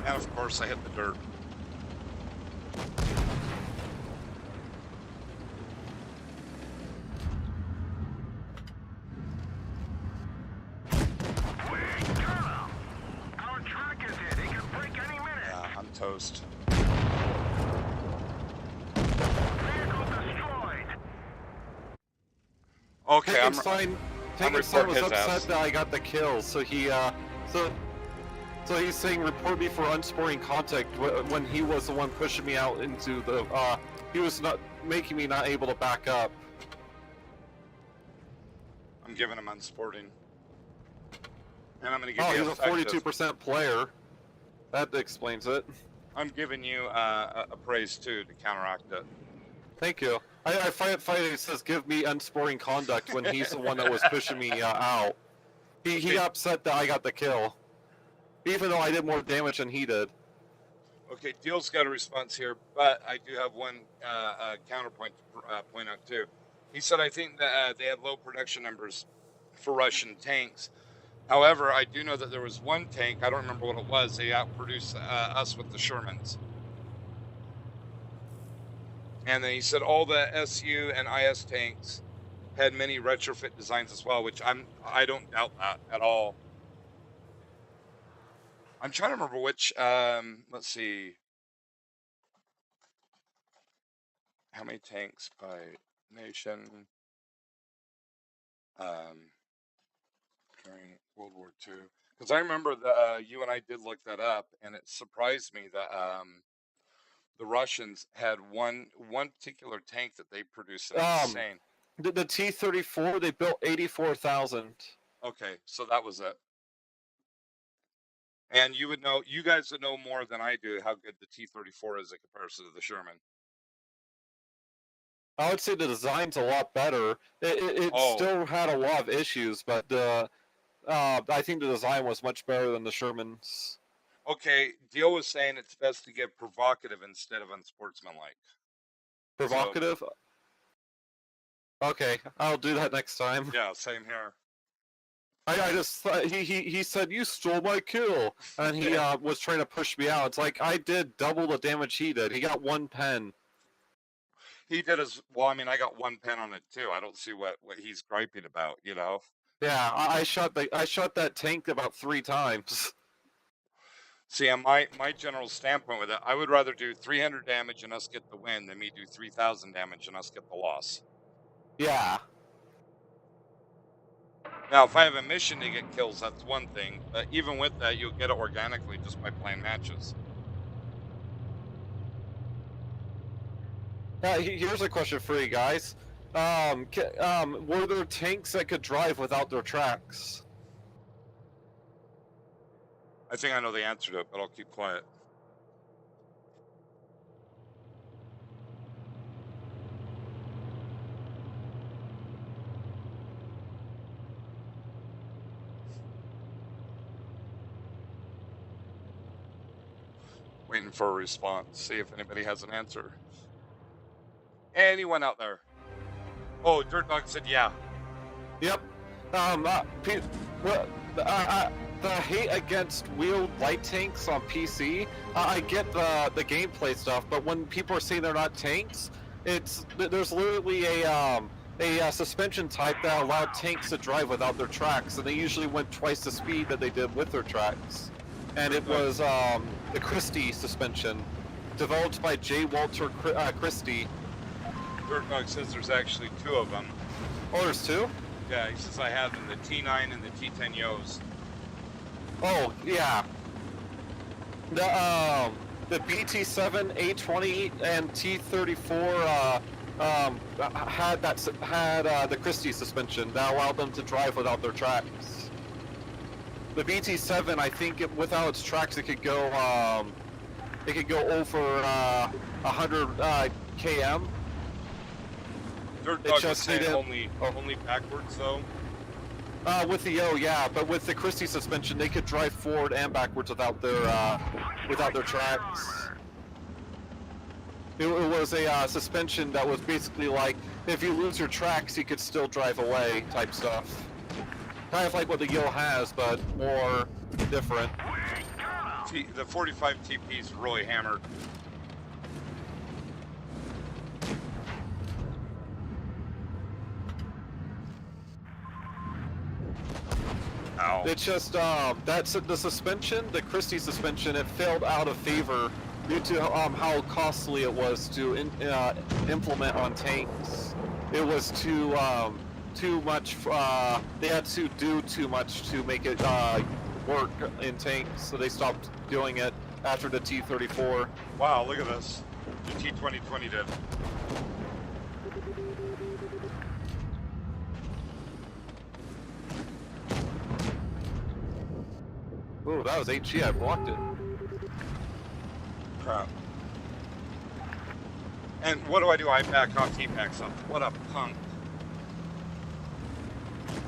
And of course I hit the dirt. Yeah, I'm toast. Okay, Tankenstein was upset that I got the kill, so he so he's saying report me for unsporting contact when he was the one pushing me out into the he was not making me not able to back up. I'm giving him unsporting. And I'm gonna give Oh, you he's a 42% player. That explains it. I'm giving you a praise too to counteract it. Thank you. I find it funny that it says give me unsporting conduct when he's the one that was pushing me out. He got upset that I got the kill. Even though I did more damage than he did. Okay, Deal's got a response here, but I do have one counterpoint to point out too. He said, I think that they had low production numbers for Russian tanks. However, I do know that there was one tank, I don't remember what it was, they outproduced us with the Shermans. And then he said all the SU and IS tanks had many retrofit designs as well, which I don't doubt that at all. I'm trying to remember which, let's see. How many tanks by nation? World War II. Because I remember that you and I did look that up, and it surprised me that the Russians had one particular tank that they produced an Um, insane. the T-34 they built 84,000. Okay, so that was it. And you would know, you guys would know more than I do how good the T-34 is in comparison to the Sherman. I would say the design's a lot better. It Oh, still had a lot of issues, but I think the design was much better than the Sherman's. okay. Dio was saying it's best to get provocative instead of unsportsmanlike. So Provocative? Okay, I'll do that next time. yeah, same here. I just thought he said you stole my kill, and he was trying to push me out. It's like I did double the damage he did. He got 1 pen. He did as well. I mean, I got 1 pen on it too. I don't see what he's griping about. You know. Yeah, I shot that tank about 3 times. See, on my general standpoint with it, I would rather do 300 damage and us get the win than me do 3,000 damage and us get the loss. Yeah. Now, if I have a mission to get kills, that's one thing. But even with that, you'll get it organically just by playing matches. Here's a question for you guys. Were there tanks that could drive without their tracks? I think I know the answer to it, but I'll keep quiet. Waiting for a response. See if anybody has an answer. Anyone out there? Oh, Dirt Dog said yeah. Yep. The hate against wheeled light tanks on PC, I get the gameplay stuff, but when people are saying they're not tanks, there's literally a suspension type that allowed tanks to drive without their tracks, and they usually went twice the speed that they did with their tracks. And it was the Christie suspension, developed by J. Walter Christie. Dirt Dog says there's actually 2 of them. Oh, there's 2? Yeah, he says I have them, the T9 and the T10 Yos. Oh, yeah. The BT7, A20, and T34 had the Christie suspension that allowed them to drive without their tracks. The BT7, I think, without its tracks, it could go over 100 km. Dirt Dog was just saying needed- only backwards though. With the O, yeah, but with the Christie suspension, they could drive forward and backwards without their tracks. It was a suspension that was basically like, if you lose your tracks, you could still drive away type stuff. Kind of like what the Yo has, but more different. The 45 TP is really hammered. Ow. It's just that's the suspension, the Christie suspension. It failed out of favor due to how costly it was to implement on tanks. It was too much. They had to do too much to make it work in tanks, so they stopped doing it after the T-34. Wow, look at this. The T-2020 did. Ooh, that was HE. I blocked it. Crap. And what do? I back off, he backs up. What a punk.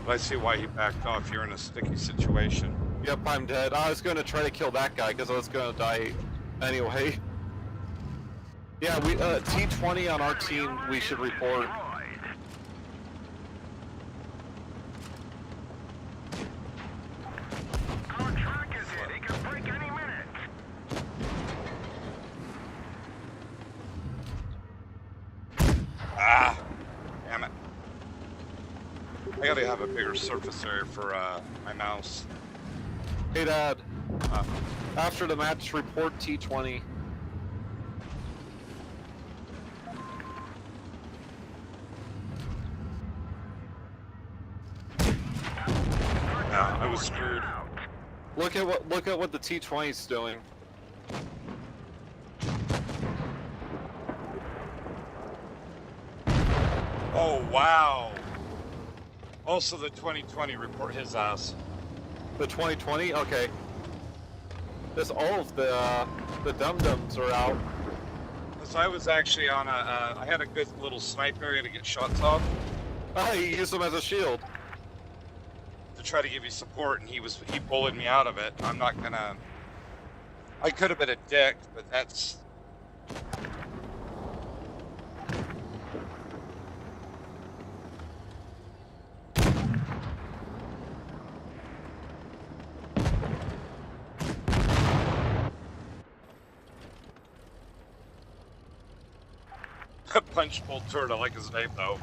But I see why he backed off. You're in a sticky situation. Yep, I'm dead. I was going to try to kill that guy because I was going to die anyway. Yeah, we T20 on our team. We should report. Our track is hit. It can break any minute. Ah! Damn it. I gotta have a bigger surface area for my mouse. Hey, Dad. After the match, report T20. Yeah, I was screwed. Look at what the T-20's doing. Oh, wow. Also, the 2020 report his ass. The 2020? Okay. This all of the dum-dums are out. Because I was actually on I had a good little snipe area to get shots off Ah, you use them as a shield. to try to give you support, and he bullied me out of it. I'm not gonna. I could have been a dick, but that's. Punch Bolt Turret, I like his name though.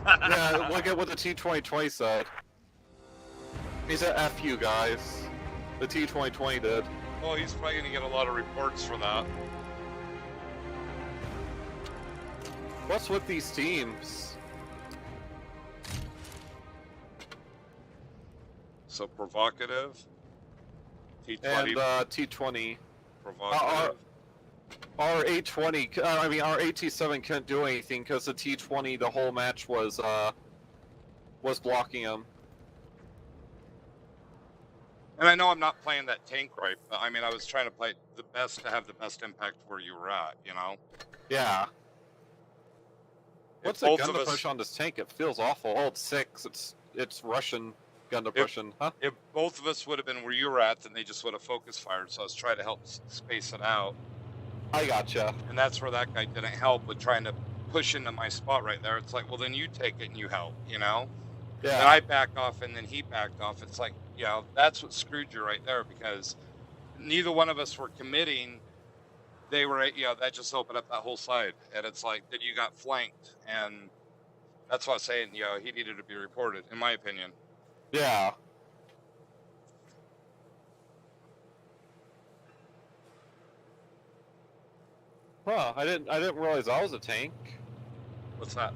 Yeah, look at what the T-2020 said. He said, F you guys. The T-2020 did. Well, he's probably gonna get a lot of reports for that. What's with these teams? So provocative. T20 And T-20. provocative. Our A-20, I mean our AT-7 couldn't do anything because the T-20 the whole match was blocking him. And I know I'm not playing that tank right, but I mean I was trying to play the best to have the best impact where you were at, you know? Yeah. If What's the both gun of to us- push on this tank? It feels awful. Oh, it's 6. It's Russian gun to pushing, huh? If both of us would have been where you were at, then they just would have focus fired. So I was trying to help space it out. I gotcha. And that's where that guy didn't help with trying to push into my spot right there. It's like, well, then you take it and you help, you know? Yeah. Then I back off and then he backed off. It's like, you know, that's what screwed you right there because neither one of us were committing. They were, you know, that just opened up that whole side. And it's like, then you got flanked. And that's why I was saying, you know, he needed to be reported, in my opinion. Yeah. Huh, I didn't realize I was a tank. What's that?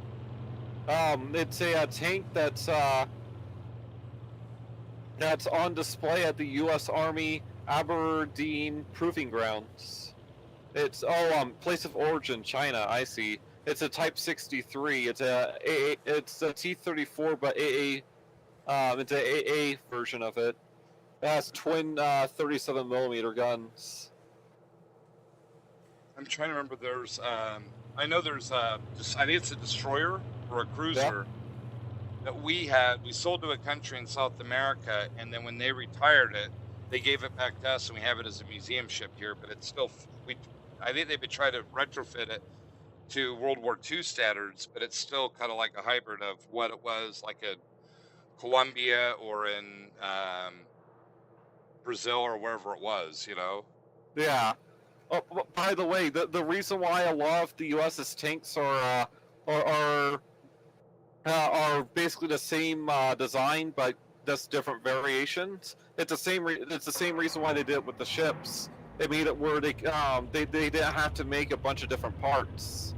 It's a tank that's on display at the U.S. Army Aberdeen Proving Grounds. It's place of origin China. I see. It's a Type 63. It's a T-34, but it's a AA version of it. It has twin 37mm guns. I'm trying to remember. There's, I know there's, I think it's a destroyer or a cruiser that we sold to a country in South America, and then when they retired it, they gave it back to us, and we have it as a museum ship here. But it's still, I think they've been trying to retrofit it to World War II standards, but it's still kind of like a hybrid of what it was like in Colombia or in Brazil or wherever it was, you know. Yeah. Oh, by the way, the reason why a lot of the U.S.'s tanks are basically the same design, but just different variations. It's the same. It's the same reason why they did it with the ships. They made it where they didn't have to make a bunch of different parts.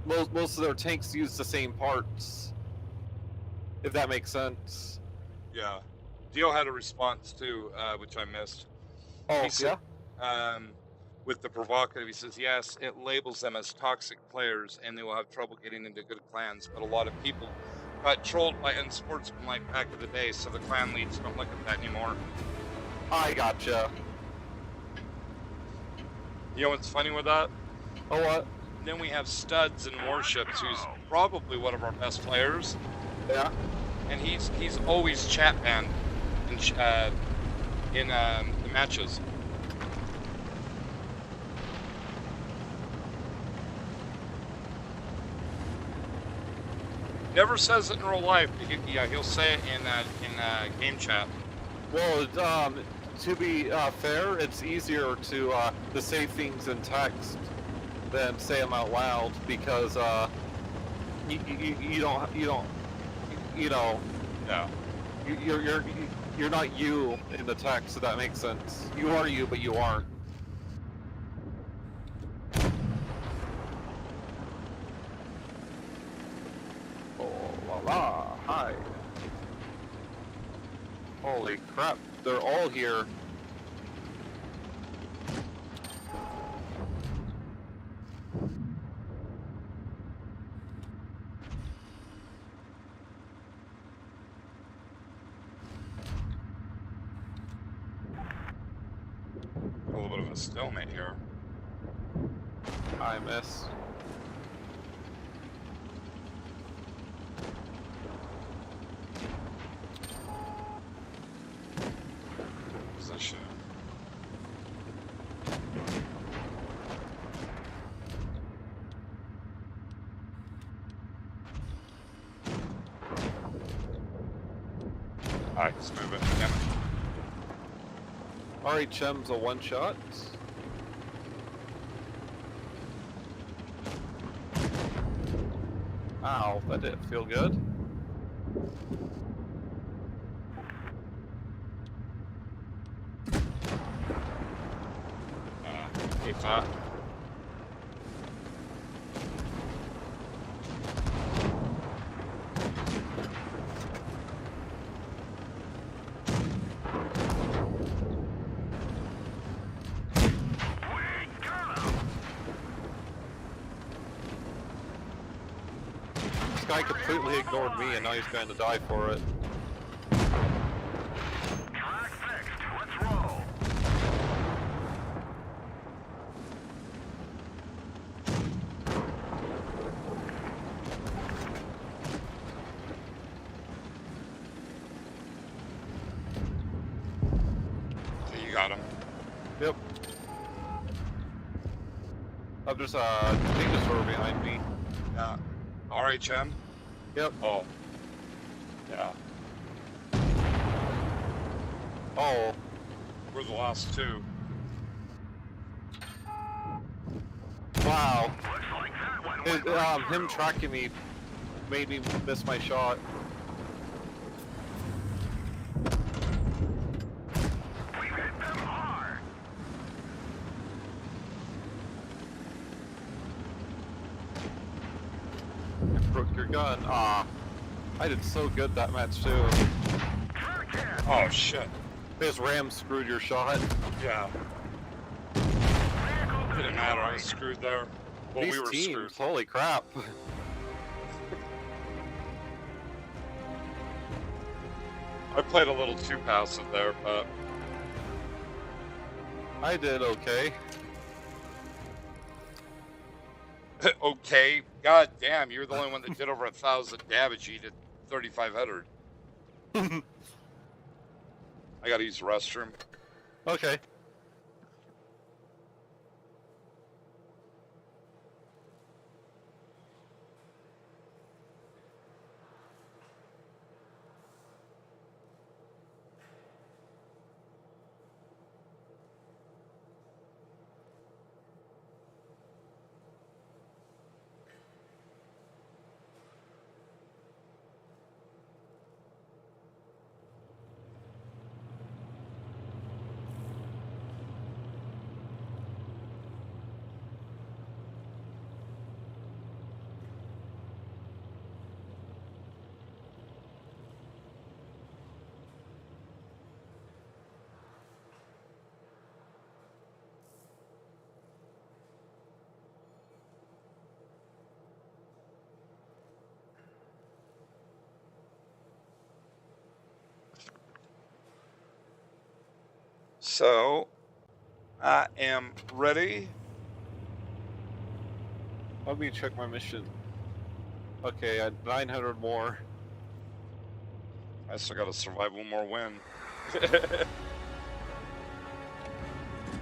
Most of their tanks use the same parts. If that makes sense. Yeah. Dio had a response too, which I missed. Oh, He said, with the provocative, he says, yes, it labels them as toxic players and they will have trouble getting into good clans, but a lot of people got trolled by unsportsmanlike back in the day, so the clan leads don't look at that anymore. I gotcha. You know what's funny with that? Oh, what? Then we have Studs in Warships, who's probably one of our best players, Yeah. and he's always chat banned in the matches. Never says it in real life. He'll say it in game chat. Well, to be fair, it's easier to say things in text than say them out loud because you don't you know Yeah. you're not you in the text, so that makes sense. You are you, but you aren't. Oh la la! Hi. die. Holy crap, they're all here. A little bit of a stalemate here. I missed. Position. Alright, let's move it. Damn it. RHM's a one-shot. Ow, that didn't feel good. Hey, fat. This guy completely ignored me and now he's going to die for it. Track fixed. Let's roll. Okay, you got him. Yep. Oh, there's a dinosaur behind me. Yeah. RHM? Yep. Oh. Yeah. Oh, We're the last two. wow. Looks like that one went right Him through. tracking me made me miss my shot. We hit them hard. You broke your gun. Ah, I did so good that match too. Track hit. Oh, shit. This ram screwed your shot. Yeah. Vehicle Didn't matter. I was destroyed. screwed there. Well, These we were teams, screwed. holy crap. I played a little too passive there, but I did okay. okay. God damn, you're the only one that did over 1,000 damage. You did 3,500. I gotta use the restroom. Okay. So, I am ready. Let me check my mission. Okay, I had 900 more. I still gotta survive one more win.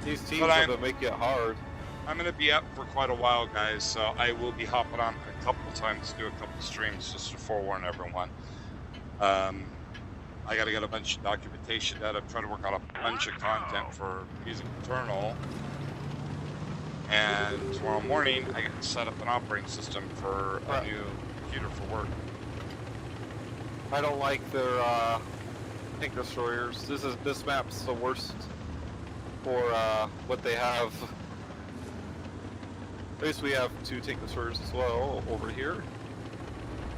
These teams But are I'm- gonna make it hard. I'm gonna be up for quite a while, guys, so I will be hopping on a couple times to do a couple streams just to forewarn everyone. I gotta get a bunch of documentation done. I'm trying to work on a bunch of content for Music Eternal. And tomorrow morning, I get to set up an operating system for a new computer for work. I don't like their tank destroyers. This map's the worst for what they have. At least we have 2 tank destroyers as well over here.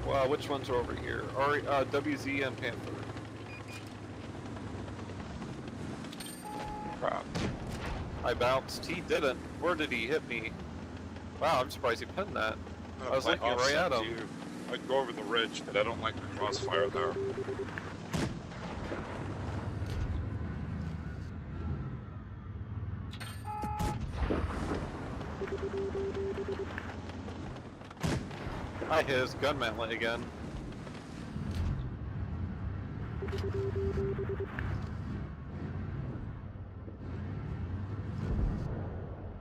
Which ones are over here? WZ and Panther. Crap. I bounced. He didn't. Where did he hit me? Wow, I'm surprised he pinned that. I was looking right at him. I'd go over the ridge, but I don't like the crossfire there. I hit his gun mantlet again.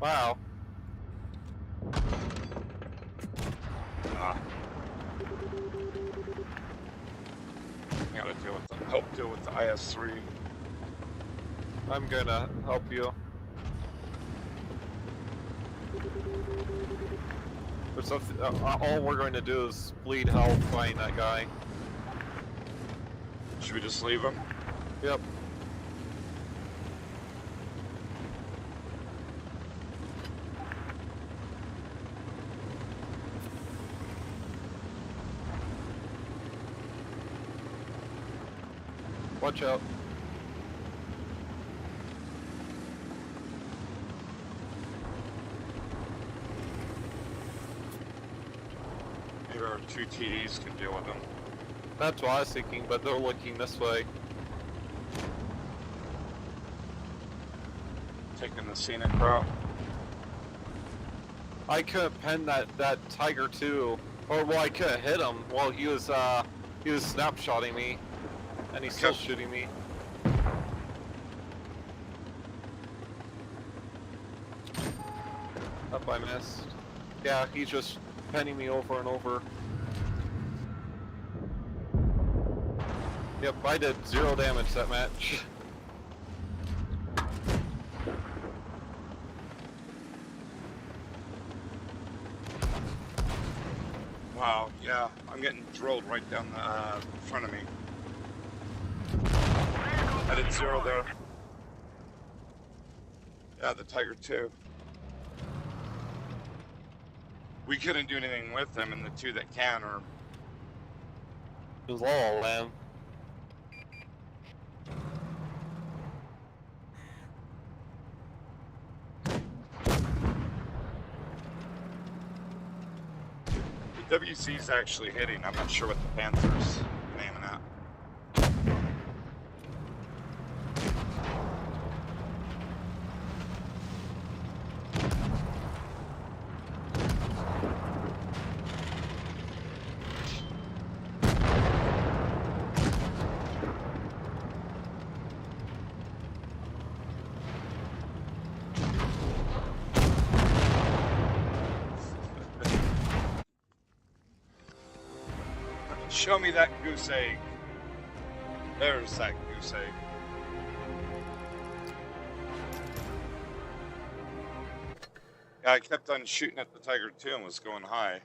Wow. Ah. I gotta help deal with the IS-3. I'm gonna help you. There's something, all we're going to do is bleed health fighting that guy. Should we just leave him? Yep. Watch out. Maybe our 2 TDs can deal with him. That's what I was thinking, but they're looking this way. Taking the scenic route. I couldn't pen that Tiger 2, or well, I couldn't hit him while he was snapshotting me, and he's still shooting me. Up, I missed. Yeah, he's just penning me over and over. Yep, I did 0 damage that match. Wow, yeah, I'm getting drilled right down the front of me. I did 0 there. Yeah, the Tiger 2. We couldn't do anything with them, and the 2 that can are... It was all man. The WC's actually hitting. I'm not sure what the Panther's aiming at. Show me that goose egg. There's that goose egg. Yeah, I kept on shooting at the Tiger 2 and was going high.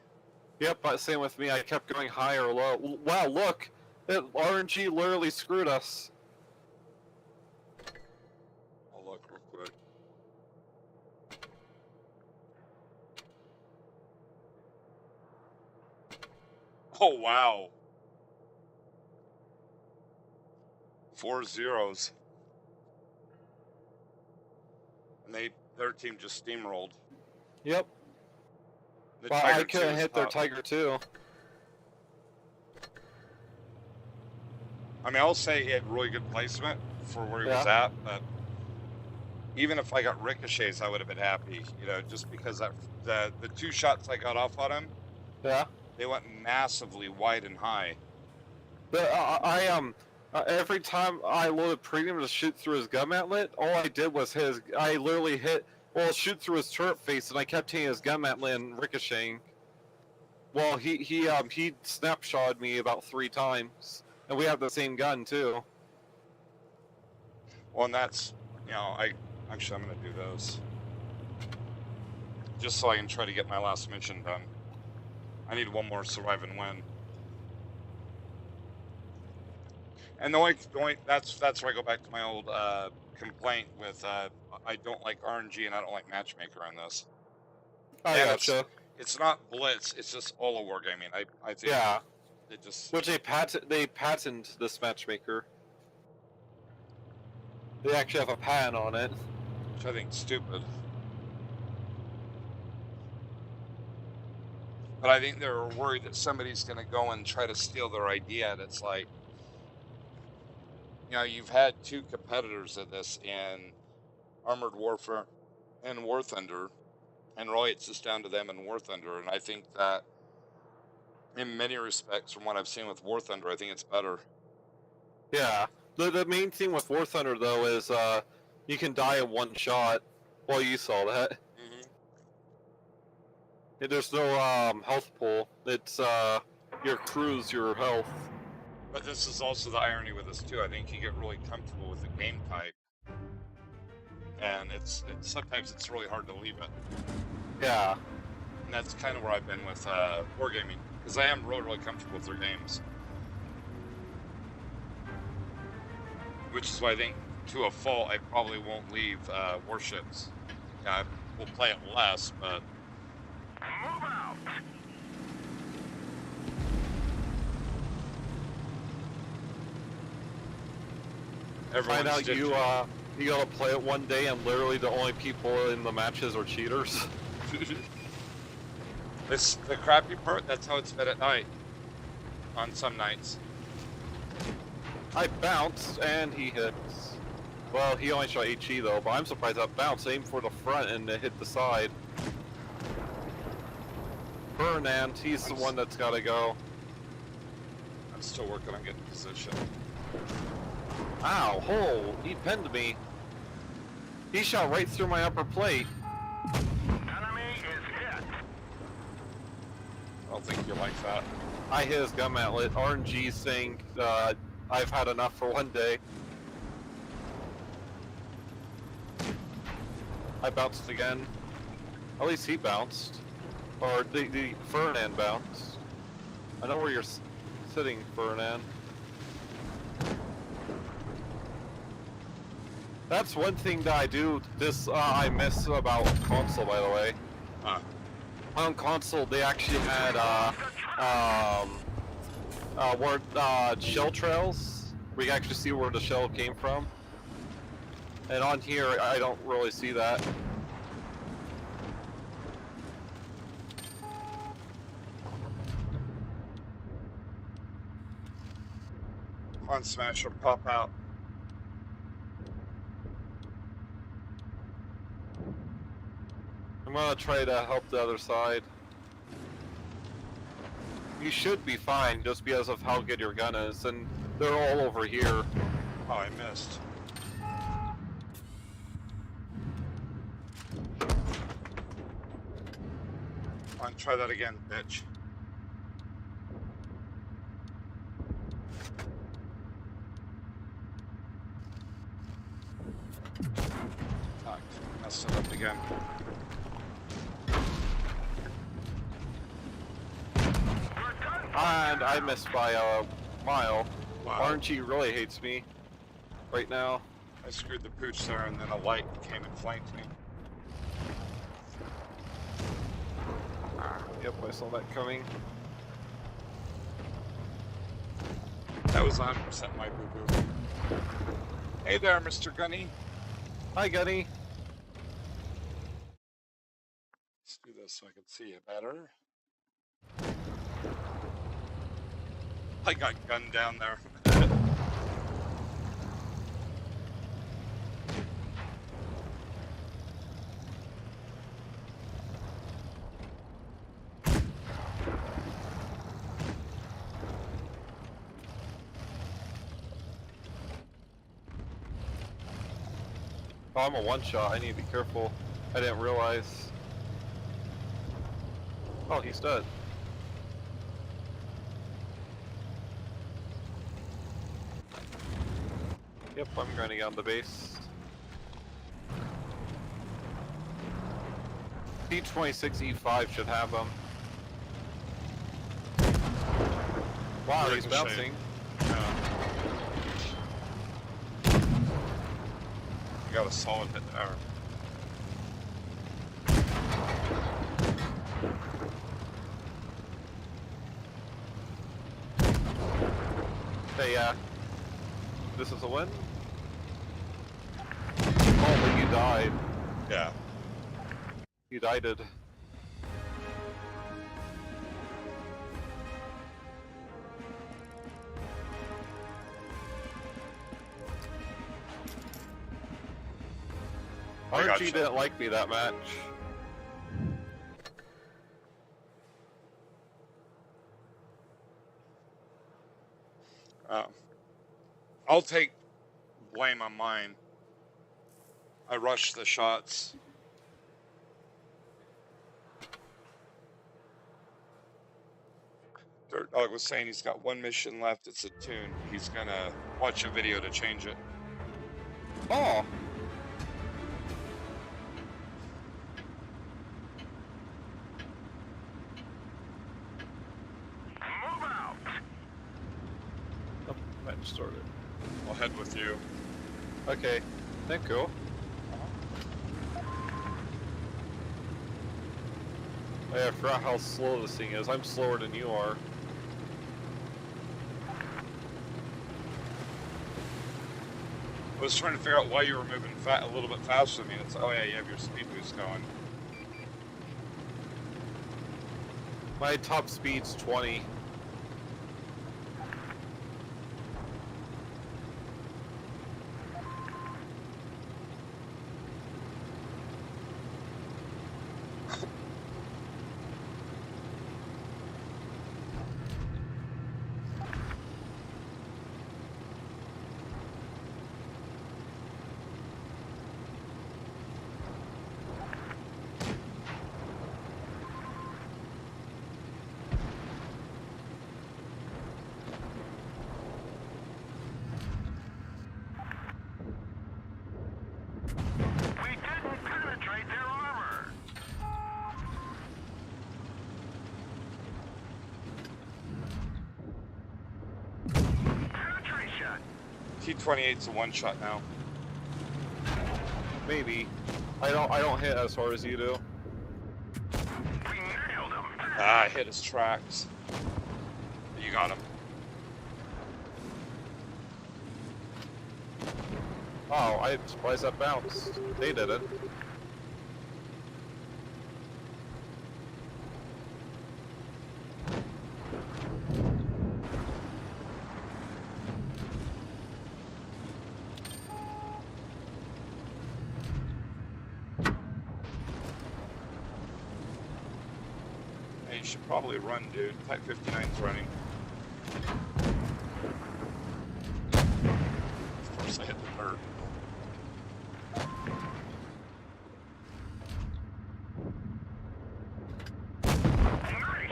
Yep, but same with me. I kept going high or low. Wow, look! RNG literally screwed us. I'll look real quick. Oh, wow. 4 zeros. And their team just steamrolled. Yep. The Well, Tiger I couldn't 2's hit their up. Tiger 2. I mean, I'll say he had really good placement for where he was Yeah. at, but even if I got ricochets, I would have been happy, you know, just because the 2 shots I got off on him, Yeah. they went massively wide and high. But every time I loaded premium to shoot through his gun mantlet, all I did was I literally shoot through his turret face, and I kept hitting his gun mantlet and ricocheting. Well, he snapshotted me about 3 times, and we have the same gun too. Well, and that's, you know, I'm gonna do those. Just so I can try to get my last mission done. I need 1 more survive and win. And that's where I go back to my old complaint with I don't like RNG and I don't like Matchmaker on this. I And gotcha. it's not Blitz, it's just all a wargaming. I think Yeah. It just, Which they patented this matchmaker. They actually have a patent on it. which I think is stupid. But I think they're worried that somebody's going to go and try to steal their idea. And it's like, you've had two competitors of this in Armored Warfare and War Thunder, and really it's just down to them and War Thunder. And I think that in many respects, from what I've seen with War Thunder, I think it's better. Yeah. The main thing with War Thunder though is you can die in one shot. Well, you saw that. Mm-hmm. There's no health pool. It's your crew's your health. But this is also the irony with this too. I think you get really comfortable with the game type, and it's sometimes it's really hard to leave it. Yeah. And that's kind of where I've been with wargaming, because I am really comfortable with their games. Which is why I think, to a fault, I probably won't leave warships. I will play it less, but Move out! everyone's Find out different. you gotta play it one day and literally the only people in the matches are cheaters. The crappy part, that's how it's fed at night. On some nights. I bounced and he hits. Well, he only shot HE though, but I'm surprised that bounced. Aim for the front and it hit the side. Fernand, he's the one that's gotta go. I'm still working on getting position. Ow, hole, he pinned me. He shot right through my upper plate. Enemy is hit. I don't think you like that. I hit his gun mantlet. RNG saying, I've had enough for one day. I bounced again. At least he bounced. Or the Fernand bounced. I know where you're sitting, Fernand. That's one thing that I do. I miss about console, by the way. On console, they actually had shell trails. We can actually see where the shell came from. And on here, I don't really see that. On Smash or pop out. I'm gonna try to help the other side. You should be fine just because of how good your gun is, and they're all over here. Oh, I missed. On, try that again, bitch. Fuck, messed it up again. And I missed by a mile. Wow. RNG really hates me right now. I screwed the pooch there, and then a light came and flanked me. Yep, I saw that coming. That was 100% my boo-boo. Hey there, Mr. Gunny. Hi, Gunny. Let's do this so I can see you better. I got gunned down there. Oh, I'm a one-shot. I need to be careful. I didn't realize. Oh, he's dead. Yep, I'm grinding on the base. T26E5 should have them. Wow, he's Ricochet. bouncing. You got a solid hit there. yeah. This is a win? Oh, but you died. Yeah. You died. I RG gotcha. didn't like me that match. I'll take blame on mine. I rushed the shots. Dirt Dog was saying he's got one mission left. It's a tune. He's gonna watch a video to change it. Oh! Move out. Oh, match started. I'll head with you. Okay, thank you. Oh, yeah, I forgot how slow this thing is. I'm slower than you are. I was trying to figure out why you were moving a little bit faster than me. It's, oh yeah, you have your speed boost going. My top speed's 20. We didn't penetrate their armor. Penetration. T-28's a one-shot now. Maybe. I don't hit as hard as you do. We nailed him. Ah, I hit his tracks. You got him. Oh, I'm surprised that bounced. They didn't. Hey, you should probably run, dude. Type 59's running. Of course, I hit the dirt.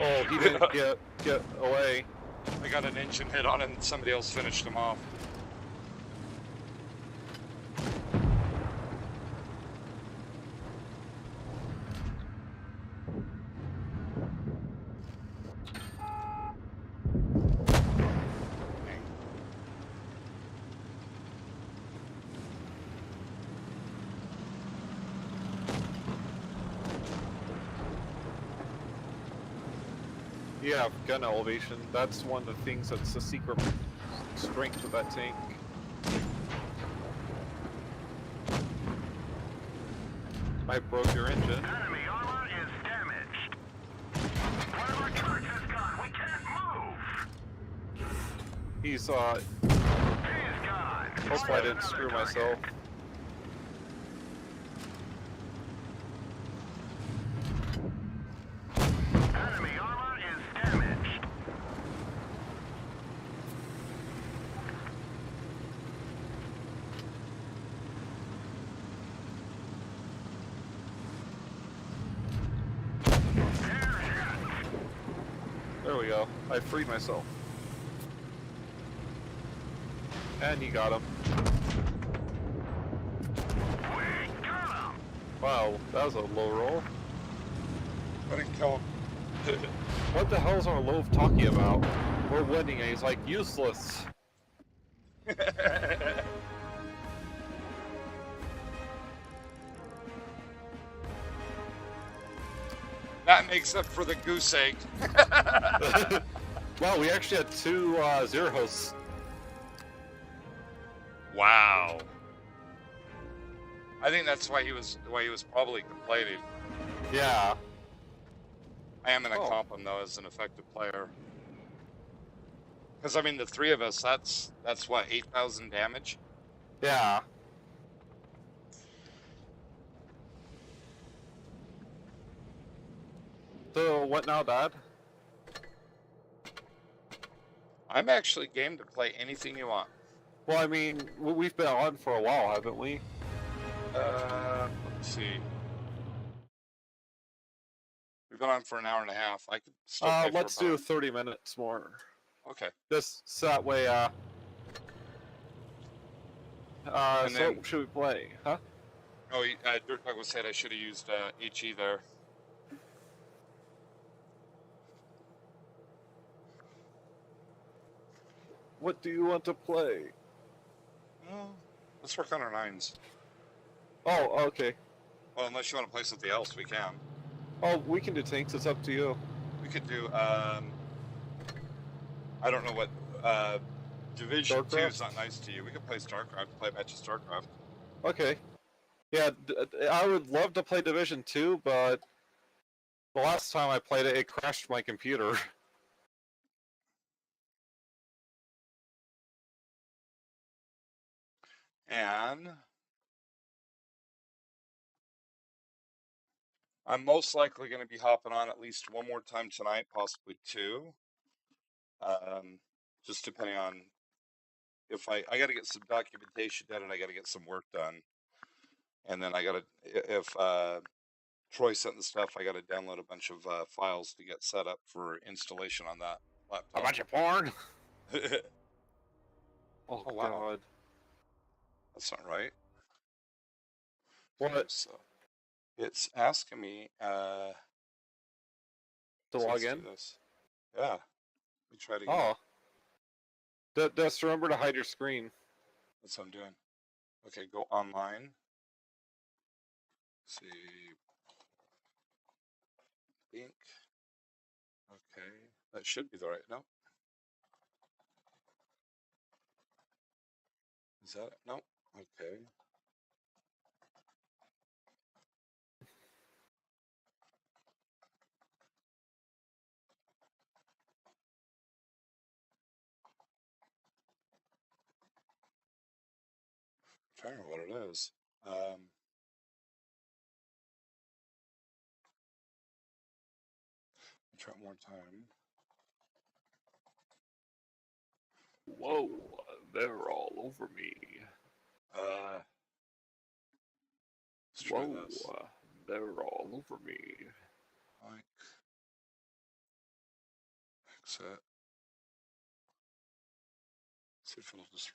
Oh, he didn't get away. I got an engine hit on it and somebody else finished him off. Yeah, gun elevation. That's one of the things that's the secret strength of that tank. I broke your engine. Enemy armor is damaged. One of our turrets is gone. We can't move. He's He is gone. hopefully I didn't screw myself. Enemy armor is damaged. Air hit. There we go. I freed myself. And you got him. We got him. Wow, that was a low roll. I didn't kill him. What the hell is our loaf talking about? We're winning and he's like, useless. That makes up for the goose egg. Wow, we actually had two zeros. Wow. I think that's why he was probably complaining. Yeah. I am gonna Oh. comp him though as an effective player. Because I mean, the three of us, that's what, 8,000 damage. Yeah. So what now, Dad? I'm actually game to play anything you want. Well, I mean, we've been on for a while, haven't we? Let me see. We've been on for an hour and a half. I could still play for Let's about. do 30 minutes more. Okay. Just so that way, And so then, what should we play? Huh? oh, Dirt Dog was saying I should have used HE there. What do you want to play? Well, let's work on our nines. Oh, okay. Well, unless you want to play something else, we can. Oh, we can do tanks. It's up to you. We could do, I don't know what, Division 2 is StarCraft? not nice to you. We could play StarCraft, play a match of StarCraft. Okay. Yeah, I would love to play Division 2, but the last time I played it, it crashed my computer. And I'm most likely going to be hopping on at least one more time tonight, possibly two. Just depending on if I got to get some documentation done and I got to get some work done. And then I got to, if Troy sent the stuff, I got to download a bunch of files to get set up for installation on that A laptop. bunch of porn? Oh, Oh, wow. God. That's not right. What? Okay, so it's asking me To so log let's in? do this. Yeah. Let me try it again. Oh. Just remember to hide your screen. That's what I'm doing. Okay, go online. Let's see. Ink. Okay. That should be the right. No. Is that it? No. Okay. I'm trying to remember what it is. Try it one more time. Whoa, they're all over me. Let's try Whoa, this. they're all over me. Like, exit. See if it'll just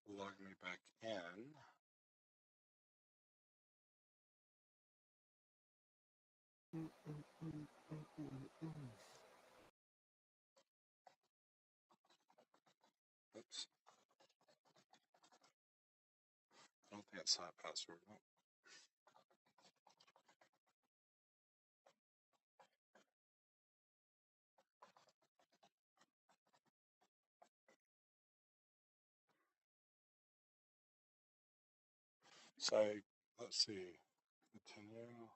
log me back in. Oops. I don't think it's that password. No. So let's see. Continue.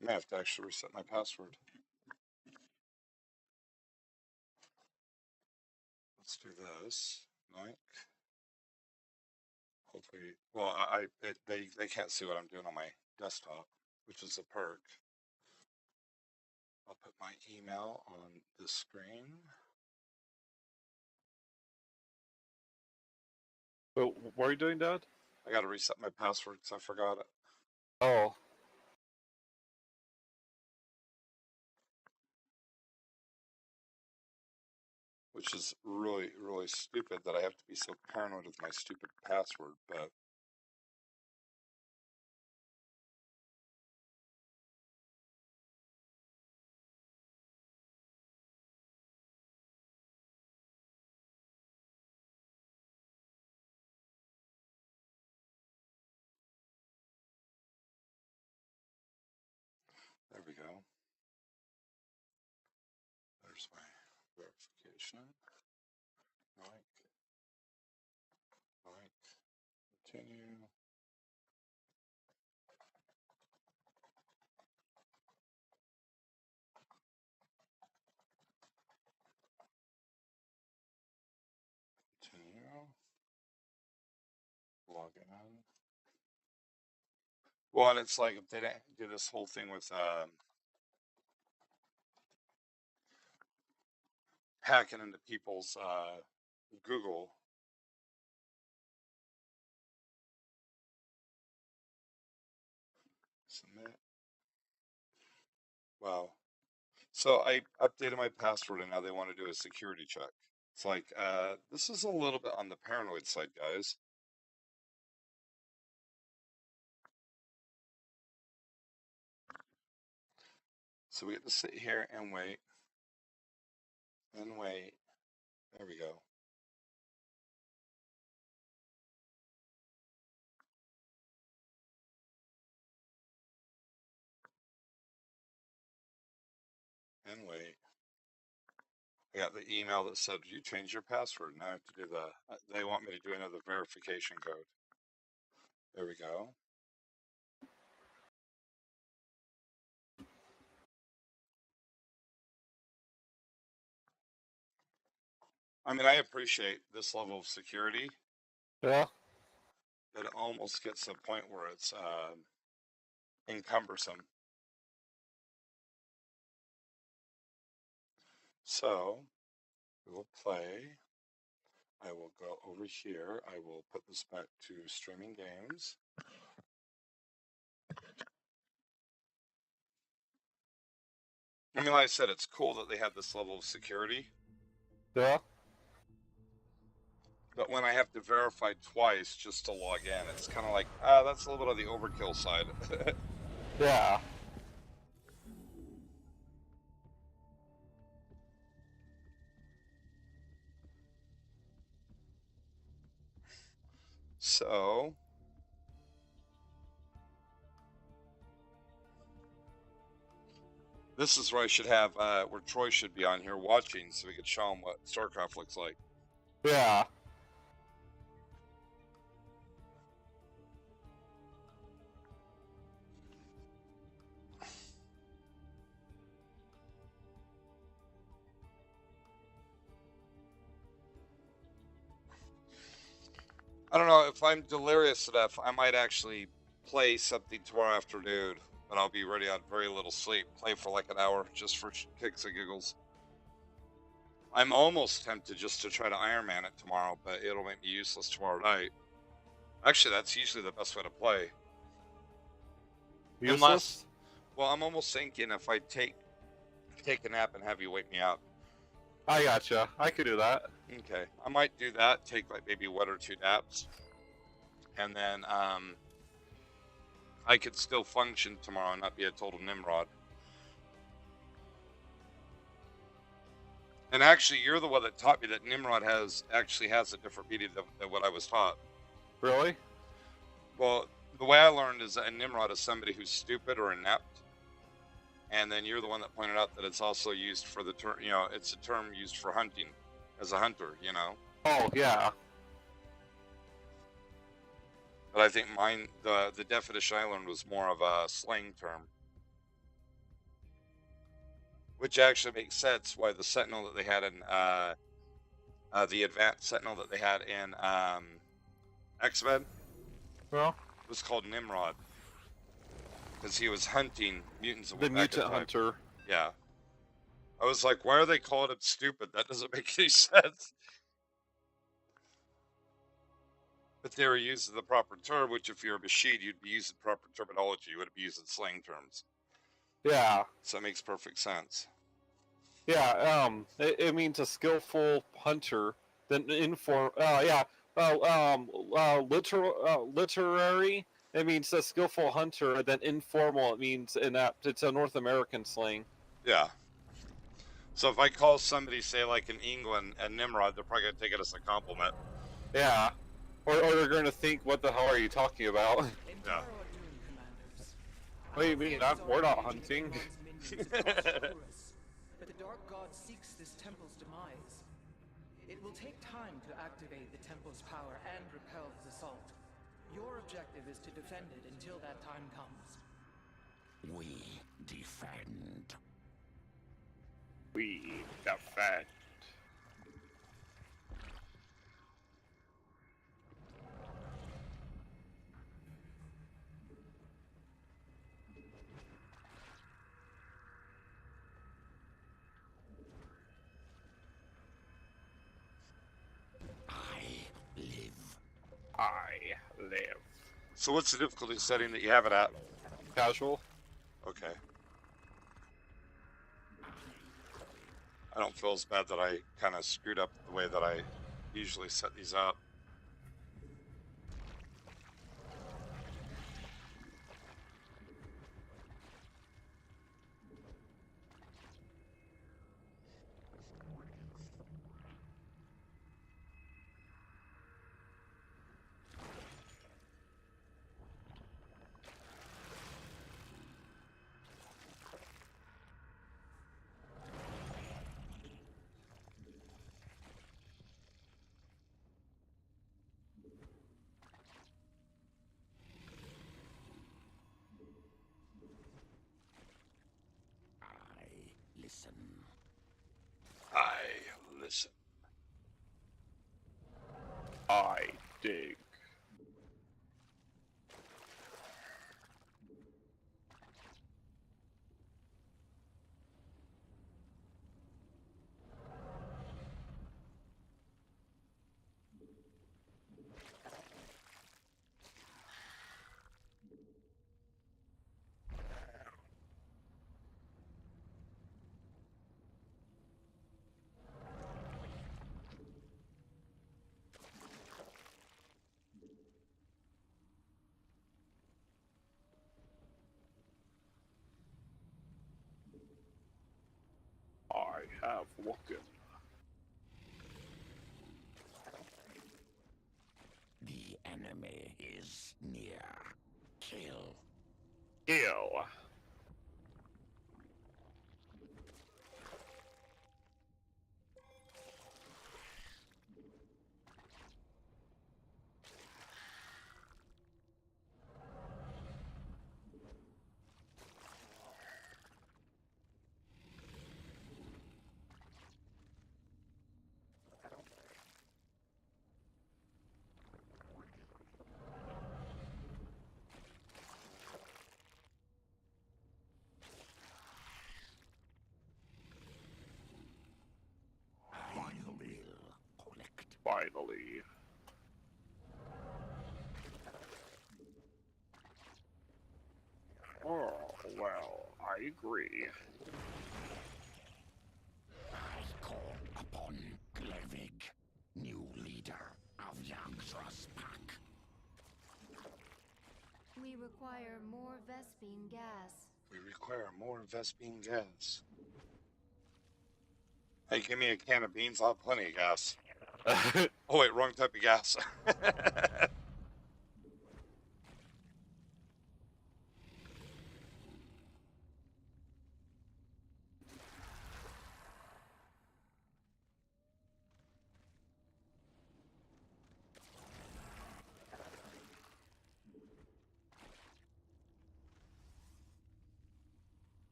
I may have to actually reset my password. Let's do this. Mike. Hopefully, well, they can't see what I'm doing on my desktop, which is a perk. I'll put my email on the screen. So, what are you doing, Dad? I got to reset my password because I forgot it. Oh. Which is really, really stupid that I have to be so paranoid with my stupid password, but there we go. There's my verification. Mike. Continue. Continue. Log in. Well, and it's like if they didn't do this whole thing with hacking into people's Google. Submit. Wow. So I updated my password and now they want to do a security check. It's like, this is a little bit on the paranoid side, guys. So we have to sit here and wait. And wait. There we go. And wait. I got the email that said, you changed your password. Now I have to do they want me to do another verification code. There we go. I mean, I appreciate this level of security. Yeah. It almost gets to a point where it's encumbersome. So we will play. I will go over here. I will put this back to streaming games. I mean, like I said, it's cool that they have this level of security. Yeah. But when I have to verify twice just to log in, it's kind of like, that's a little bit on the overkill side. Yeah. So this is where I should have, where Troy should be on here watching so we could show him what StarCraft looks like. Yeah. I don't know, if I'm delirious enough, I might actually play something tomorrow afternoon, but I'll be ready on very little sleep. Play for like an hour just for kicks and giggles. I'm almost tempted just to try to Iron Man it tomorrow, but it'll make me useless tomorrow night. Actually, that's usually the best way to play. Useless? Unless, well, I'm almost thinking if I take a nap and have you wake me up. I gotcha. I could do that. Okay, I might do that. Take like maybe 1 or 2 naps, and then I could still function tomorrow and not be a total Nimrod. And actually, you're the one that taught me that Nimrod actually has a different meaning than what I was taught. Really? Well, the way I learned is that a Nimrod is somebody who's stupid or inept. And then you're the one that pointed out that it's also used for the term, it's a term used for hunting, as a hunter, Oh, yeah. But I think the definition I learned was more of a slang term. Which actually makes sense why the Sentinel that they had in, the advanced Sentinel that they had in X-Men Well, was called Nimrod. Because he was hunting mutants. the mutant hunter. Yeah. I was like, why are they calling him stupid? That doesn't make any sense. But they were using the proper term, which if you're a machine, you'd be using proper terminology. You wouldn't be using slang terms. Yeah. So it makes perfect sense. Yeah. It means a skillful hunter. Then literary. It means a skillful hunter. And then informal. It means inept. It's a North American slang. Yeah. So if I call somebody, say like in England, a Nimrod, they're probably gonna take it as a compliment. Yeah. Or they're going to think, what the hell are you talking about? Yeah. What do you mean? We're not hunting. But the Dark God seeks this temple's demise. It will take time to activate the temple's power and repel his assault. Your objective is to defend it until that time comes. We defend. We defend. I live. I live. So what's the difficulty setting that you have it at? Casual. Okay. I don't feel as bad that I kind of screwed up the way that I usually set these up. I listen. I listen. I dig. I have woken. The enemy is near. Kill. Kill. I will collect. Finally. Oh, well, I agree. I call upon Glevig, new leader of Yagdra's pack. We require more Vespine gas. We require more Vespine gas. Hey, give me a can of beans. I'll have plenty of gas. Oh, wait, wrong type of gas.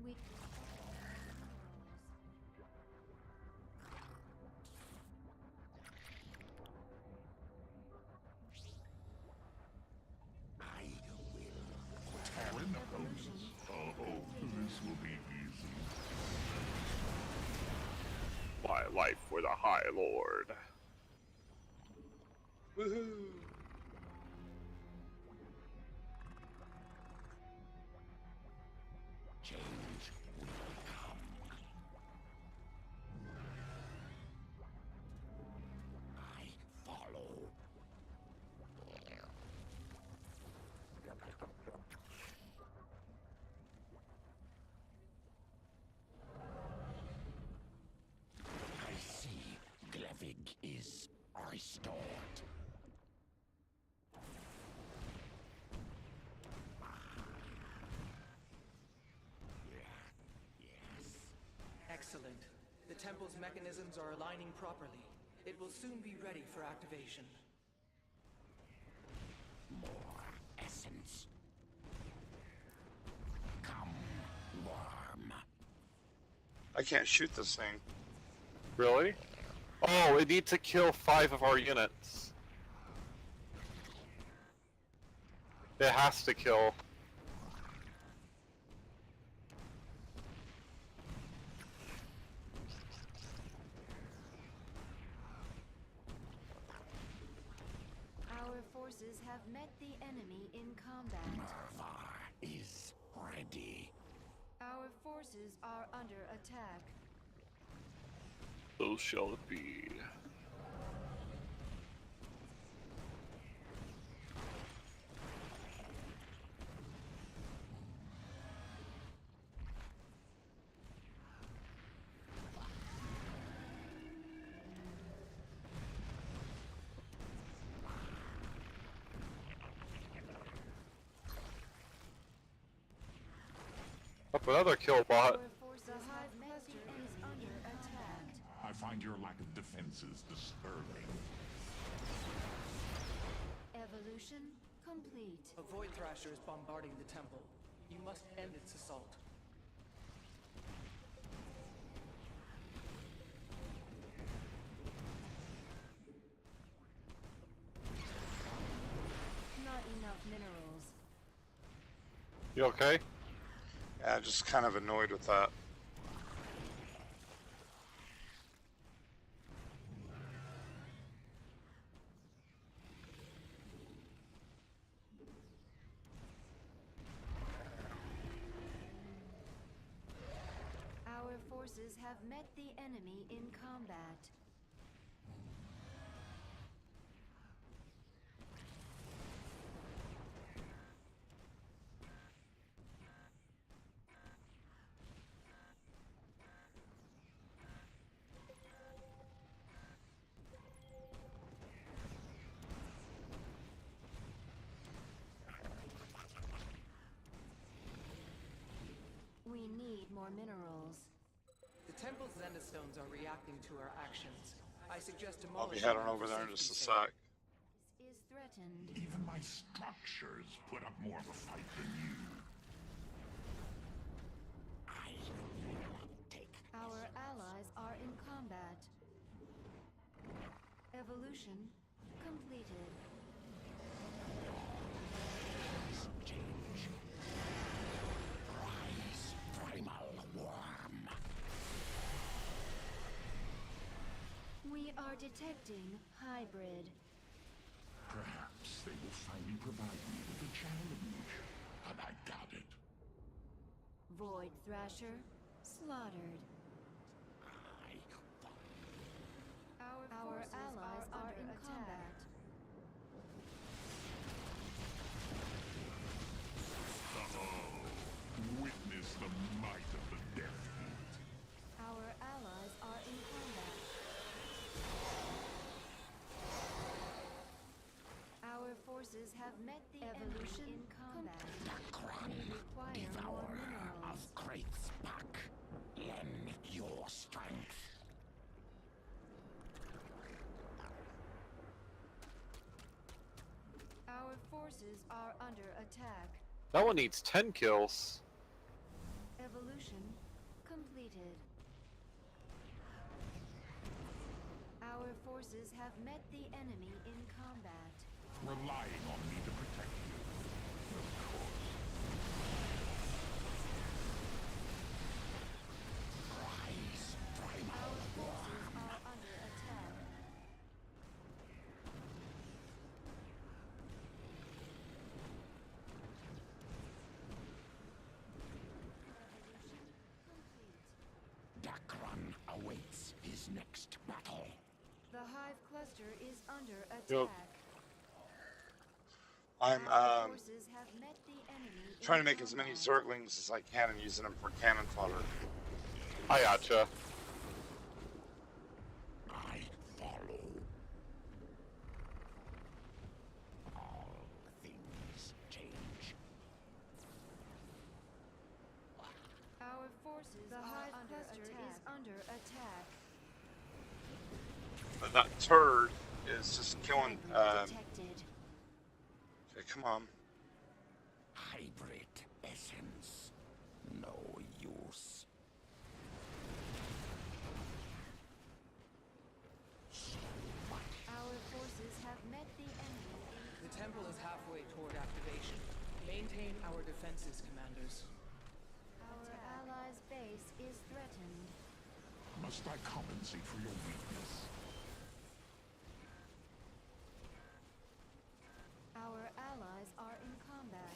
We I will. Terran opponents. This will be easy. My life for the High Lord. Woohoo! Change will come. I follow. I see Glevig is restored. Excellent. The temple's mechanisms are aligning properly. It will soon be ready for activation. More essence. Come, worm. I can't shoot this thing. Really? Oh, it needs to kill 5 of our units. It has to kill. Our forces have met the enemy in combat. Mervar is ready. Our forces are under attack. So shall it be. Up another kill bot. Our forces have met the enemy under attack. I find your lack of defenses disturbing. Evolution complete. A Void Thrasher is bombarding the temple. You must end its assault. Not enough minerals. You okay? Yeah, just kind of annoyed with that. Our forces have met the enemy in combat. We need more minerals. The temple's Zendastones are reacting to our actions. I suggest I'll be demolishing heading them over for there in just a safety's sake. sec. Is threatened. Even my structures put up more of a fight than you. I will take Our allies are in combat. Evolution completed. this change. Rise, primal worm. We are detecting hybrid. Perhaps they will finally provide me with a challenge, but I doubt it. Void Thrasher slaughtered. Our allies are in combat. Witness the might of the Death Heat. Our allies are in combat. Our forces have met the evolution in combat. Dakran, We require more devourer of minerals. great spark, lend your strength. Our forces are under attack. That one needs 10 kills. Evolution completed. Our forces have met the enemy in combat. Relying on me to protect you. Of course. Rise, primal Forces are under attack. Evolution complete. Dakran awaits his next battle. The Hive cluster is under attack. Yep. I'm Our forces have met the enemy in trying to make as many combat. Zerglings as I can and using them for cannon fodder. I gotcha. I follow. All things change. Our forces the Hive cluster is under under attack. And that turd is just killing. Hybrid detected. Okay, come on. Hybrid essence. No use. Our forces have met the enemy in The temple is halfway toward activation. Maintain our defenses, commanders. Our allies' base is threatened. Must I compensate for your weakness? Our allies are in combat.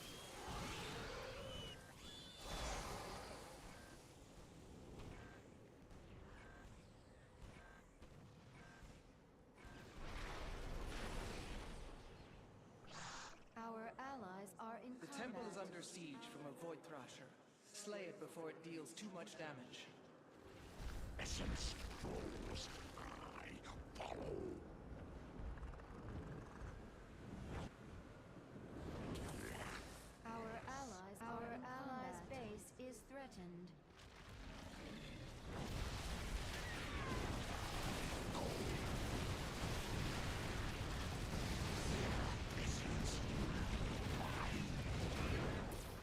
Our allies are in The combat. temple is under siege from a Void Thrasher. Slay it before it deals too much damage. Essence flows. I follow. Our allies' base is threatened.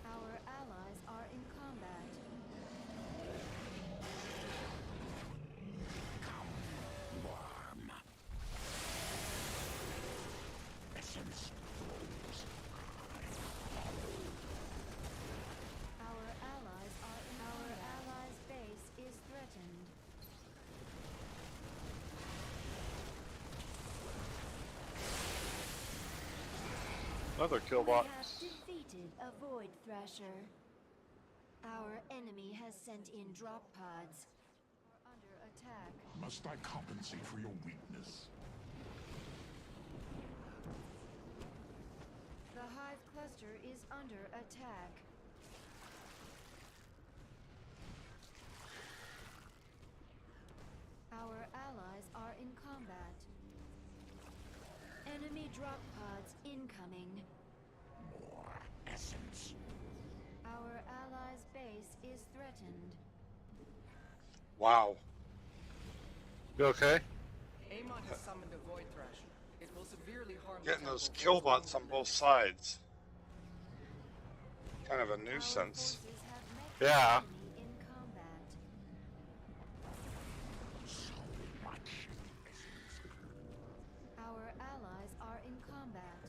Our allies are in combat. Worm. Essence flows. I follow. Our allies' base is threatened. Another We killbot. have defeated a Void Thrasher. Our enemy has sent in drop pods. We're under attack. Must I compensate for your weakness? The Hive cluster is under attack. Our allies are in combat. Enemy drop pods incoming. More essence. Our allies' base is threatened. Wow. You okay? Amon has summoned a Void Thrasher. It will severely harm Getting the those temple killbots on both sides. Kind of a Our nuisance. forces have met the Yeah. enemy in combat. So much essence. Our allies are in combat.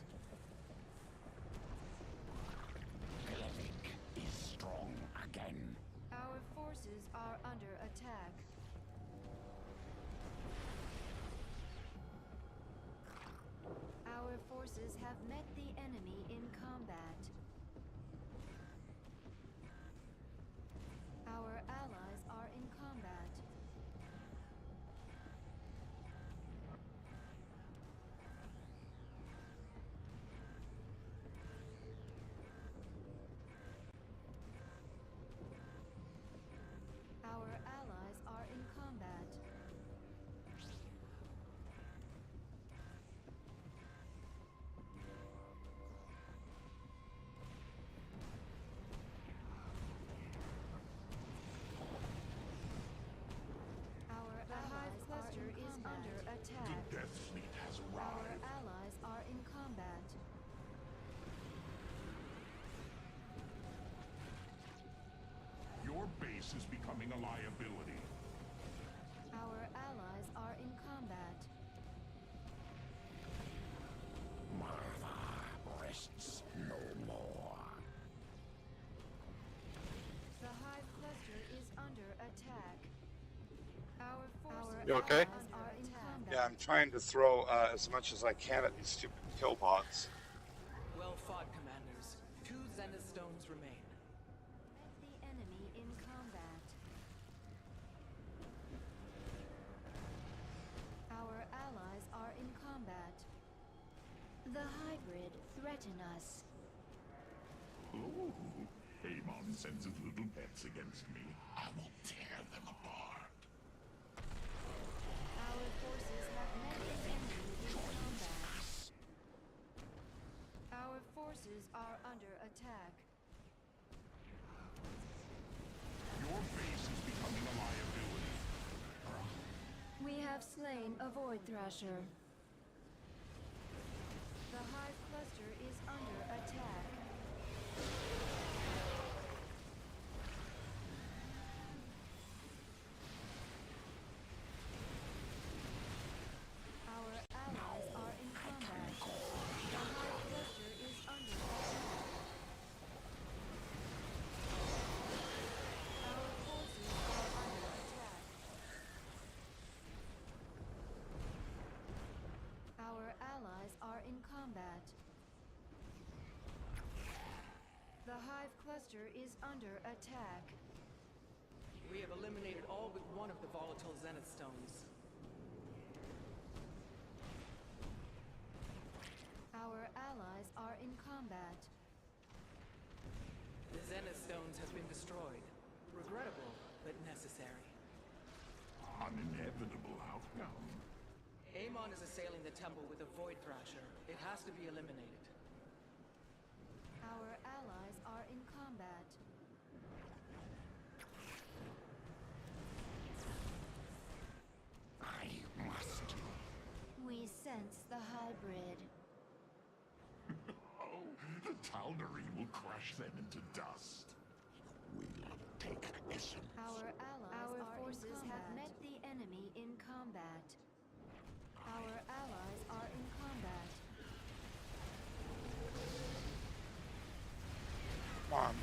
Glyphic is strong again. Our forces are under attack. Our forces have met the enemy in combat. Our allies are in combat. Our allies are in combat. The Hive cluster is under The attack. Death Fleet has Our arrived. allies are in combat. Your base is becoming a liability. Our allies are in combat. Marva rests no more. The Hive cluster is under attack. Our forces You okay? are in combat. Yeah, I'm trying to throw as much as I can at these stupid killbots. Well fought, commanders. 2 Zenith stones remain. Met the enemy in combat. Our allies are in combat. The hybrid threaten us. Ooh, Amon sends his little pets against me. I will tear them apart. Our forces have met the enemy in combat. Our forces are under attack. Your base is becoming a liability. slain a Void Thrasher. The Hive Cluster is under attack. Our allies are in combat. The Hive Cluster is under attack. Our forces are under attack. Our allies are in combat. The Hive Cluster is under attack. We have eliminated all but one of the volatile Zenith stones. Our allies are in combat. The Zenith stones have been destroyed. Regrettable, but necessary. An inevitable outcome. Amon is assailing the temple with a Void Thrasher. It has to be eliminated. Our allies are in combat. I must. We sense the hybrid. Oh, the Tal'Darim will crush them into dust. We'll take Essen. Our forces have met the enemy in combat. Our allies are in combat. Come on.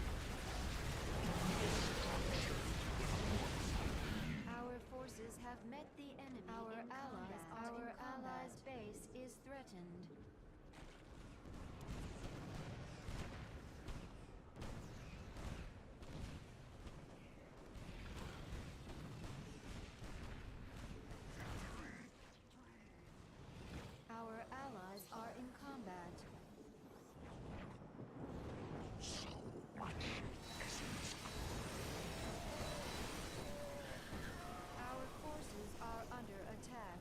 Our forces have met the enemy. Our allies' base is threatened. Our allies are in combat. So much essence. Our forces are under attack.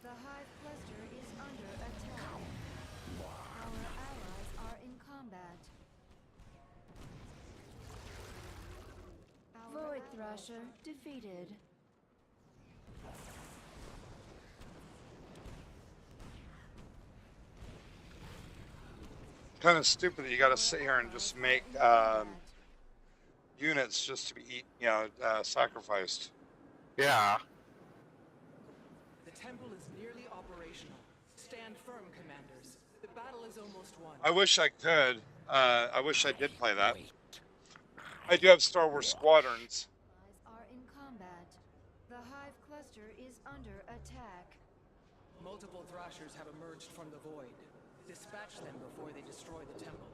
The Hive Cluster is under attack. Our allies are in combat. Void Thrasher defeated. Kind of stupid that you got to sit here and just make units just to be sacrificed. Yeah. The temple is nearly operational. Stand firm, commanders. The battle is almost won. I wish I could. I wish I did play that. I do have Star Wars Squadrons. Allies are in combat. The Hive Cluster is under attack. Multiple Thrashers have emerged from the void. Dispatch them before they destroy the temple.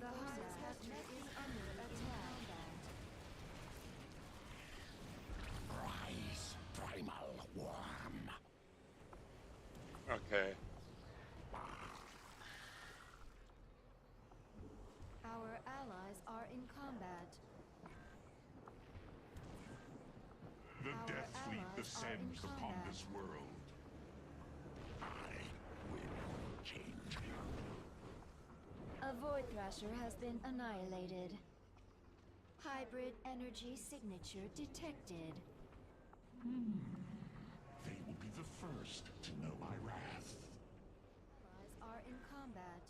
The Hive Cluster is under attack. Rise, primal worm. Okay. Our allies are in combat. The Our Death Fleet allies are in descends upon combat. this world. I will change you. A Void Thrasher has been annihilated. Hybrid energy signature detected. They will be the first to know my wrath. Allies are in combat.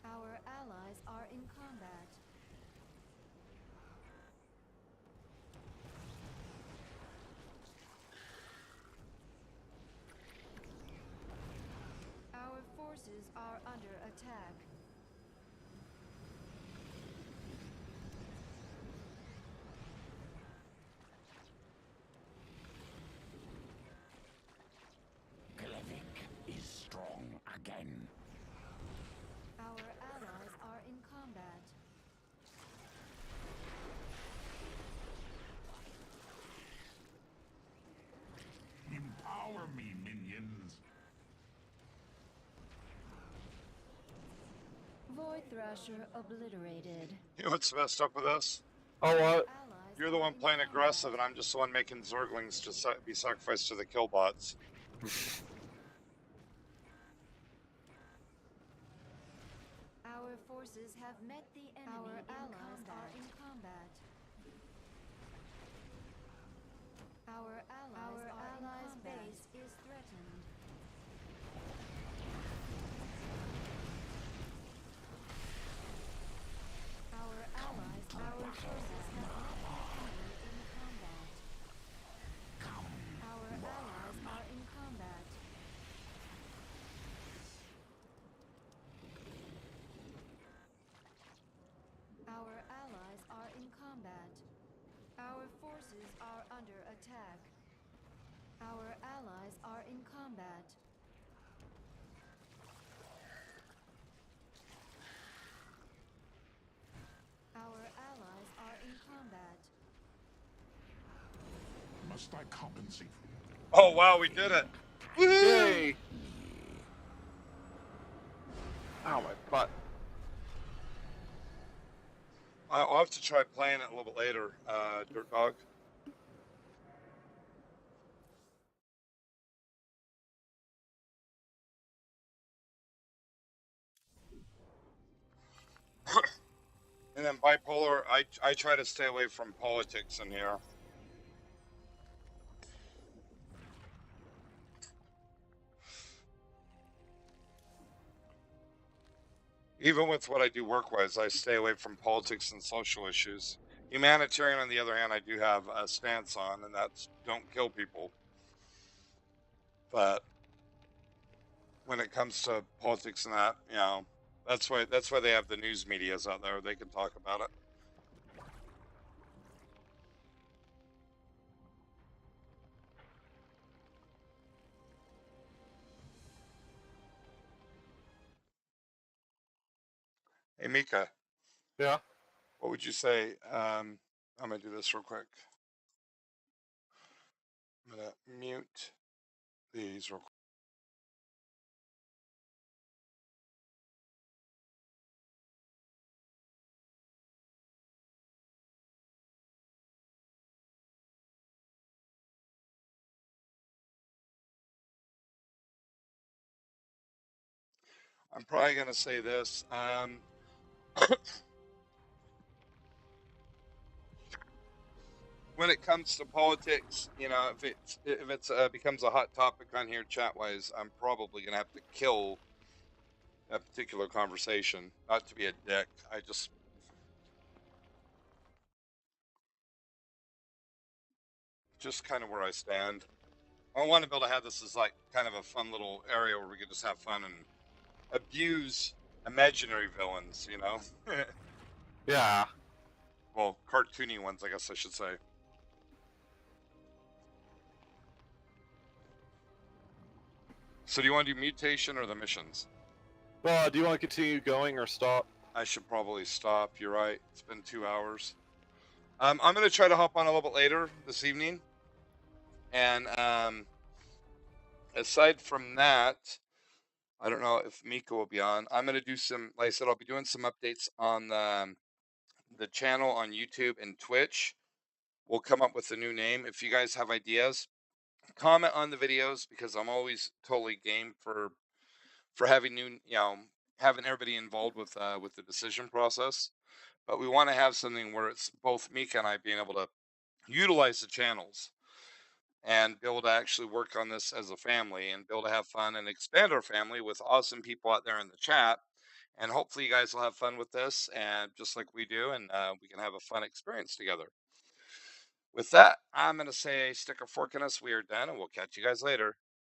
Our allies are in combat. Our forces are under attack. Glevic is strong again. Our allies are in combat. Empower me, minions. Thrasher obliterated. You know what's messed up with this? Oh, what? Allies You're the are one in playing combat. aggressive, and I'm just the one making Zerglings to be sacrificed to the killbots. Our forces have met the enemy. Our allies are in combat. Our allies' base is threatened. Our forces have met the enemy in combat. Our allies are in combat. Our allies are in combat. Our forces are under attack. Our allies are in combat. Our allies are in combat. Must I compensate for you? Oh wow, we did it! Woohoo! Yay! Ow, my butt. I'll have to try playing it a little bit later, Dirt Dog. And then bipolar, I try to stay away from politics in here. Even with what I do work-wise, I stay away from politics and social issues. Humanitarian, on the other hand, I do have a stance on, and that's don't kill people. But when it comes to politics and that, you know, that's why they have the news medias out there. They can talk about it. Hey Mika, Yeah? what would you say? I'm gonna do this real quick. I'm gonna mute these real quick. I'm probably gonna say this. When it comes to politics, you know, if it's becomes a hot topic on here chat wise, I'm probably gonna have to kill that particular conversation. Not to be a dick, I just kind of where I stand. I want to be able to have this as like kind of a fun little area where we could just have fun and abuse imaginary villains, you know. Yeah. Well, cartoony ones, I guess I should say. So do you want to do mutation or the missions? Well, do you want to continue going or stop? I should probably stop. You're right. It's been 2 hours. I'm going to try to hop on a little bit later this evening. And aside from that, I don't know if Mika will be on. I'm going to do some, like I said, I'll be doing some updates on the channel on YouTube and Twitch. We'll come up with a new name. If you guys have ideas, comment on the videos because I'm always totally game for having new, you know, having everybody involved with the decision process. But we want to have something where it's both Mika and I being able to utilize the channels and be able to actually work on this as a family and be able to have fun and expand our family with awesome people out there in the chat. And hopefully you guys will have fun with this and just like we do, and we can have a fun experience together. With that, I'm going to say stick a fork in us. We are done, and we'll catch you guys later.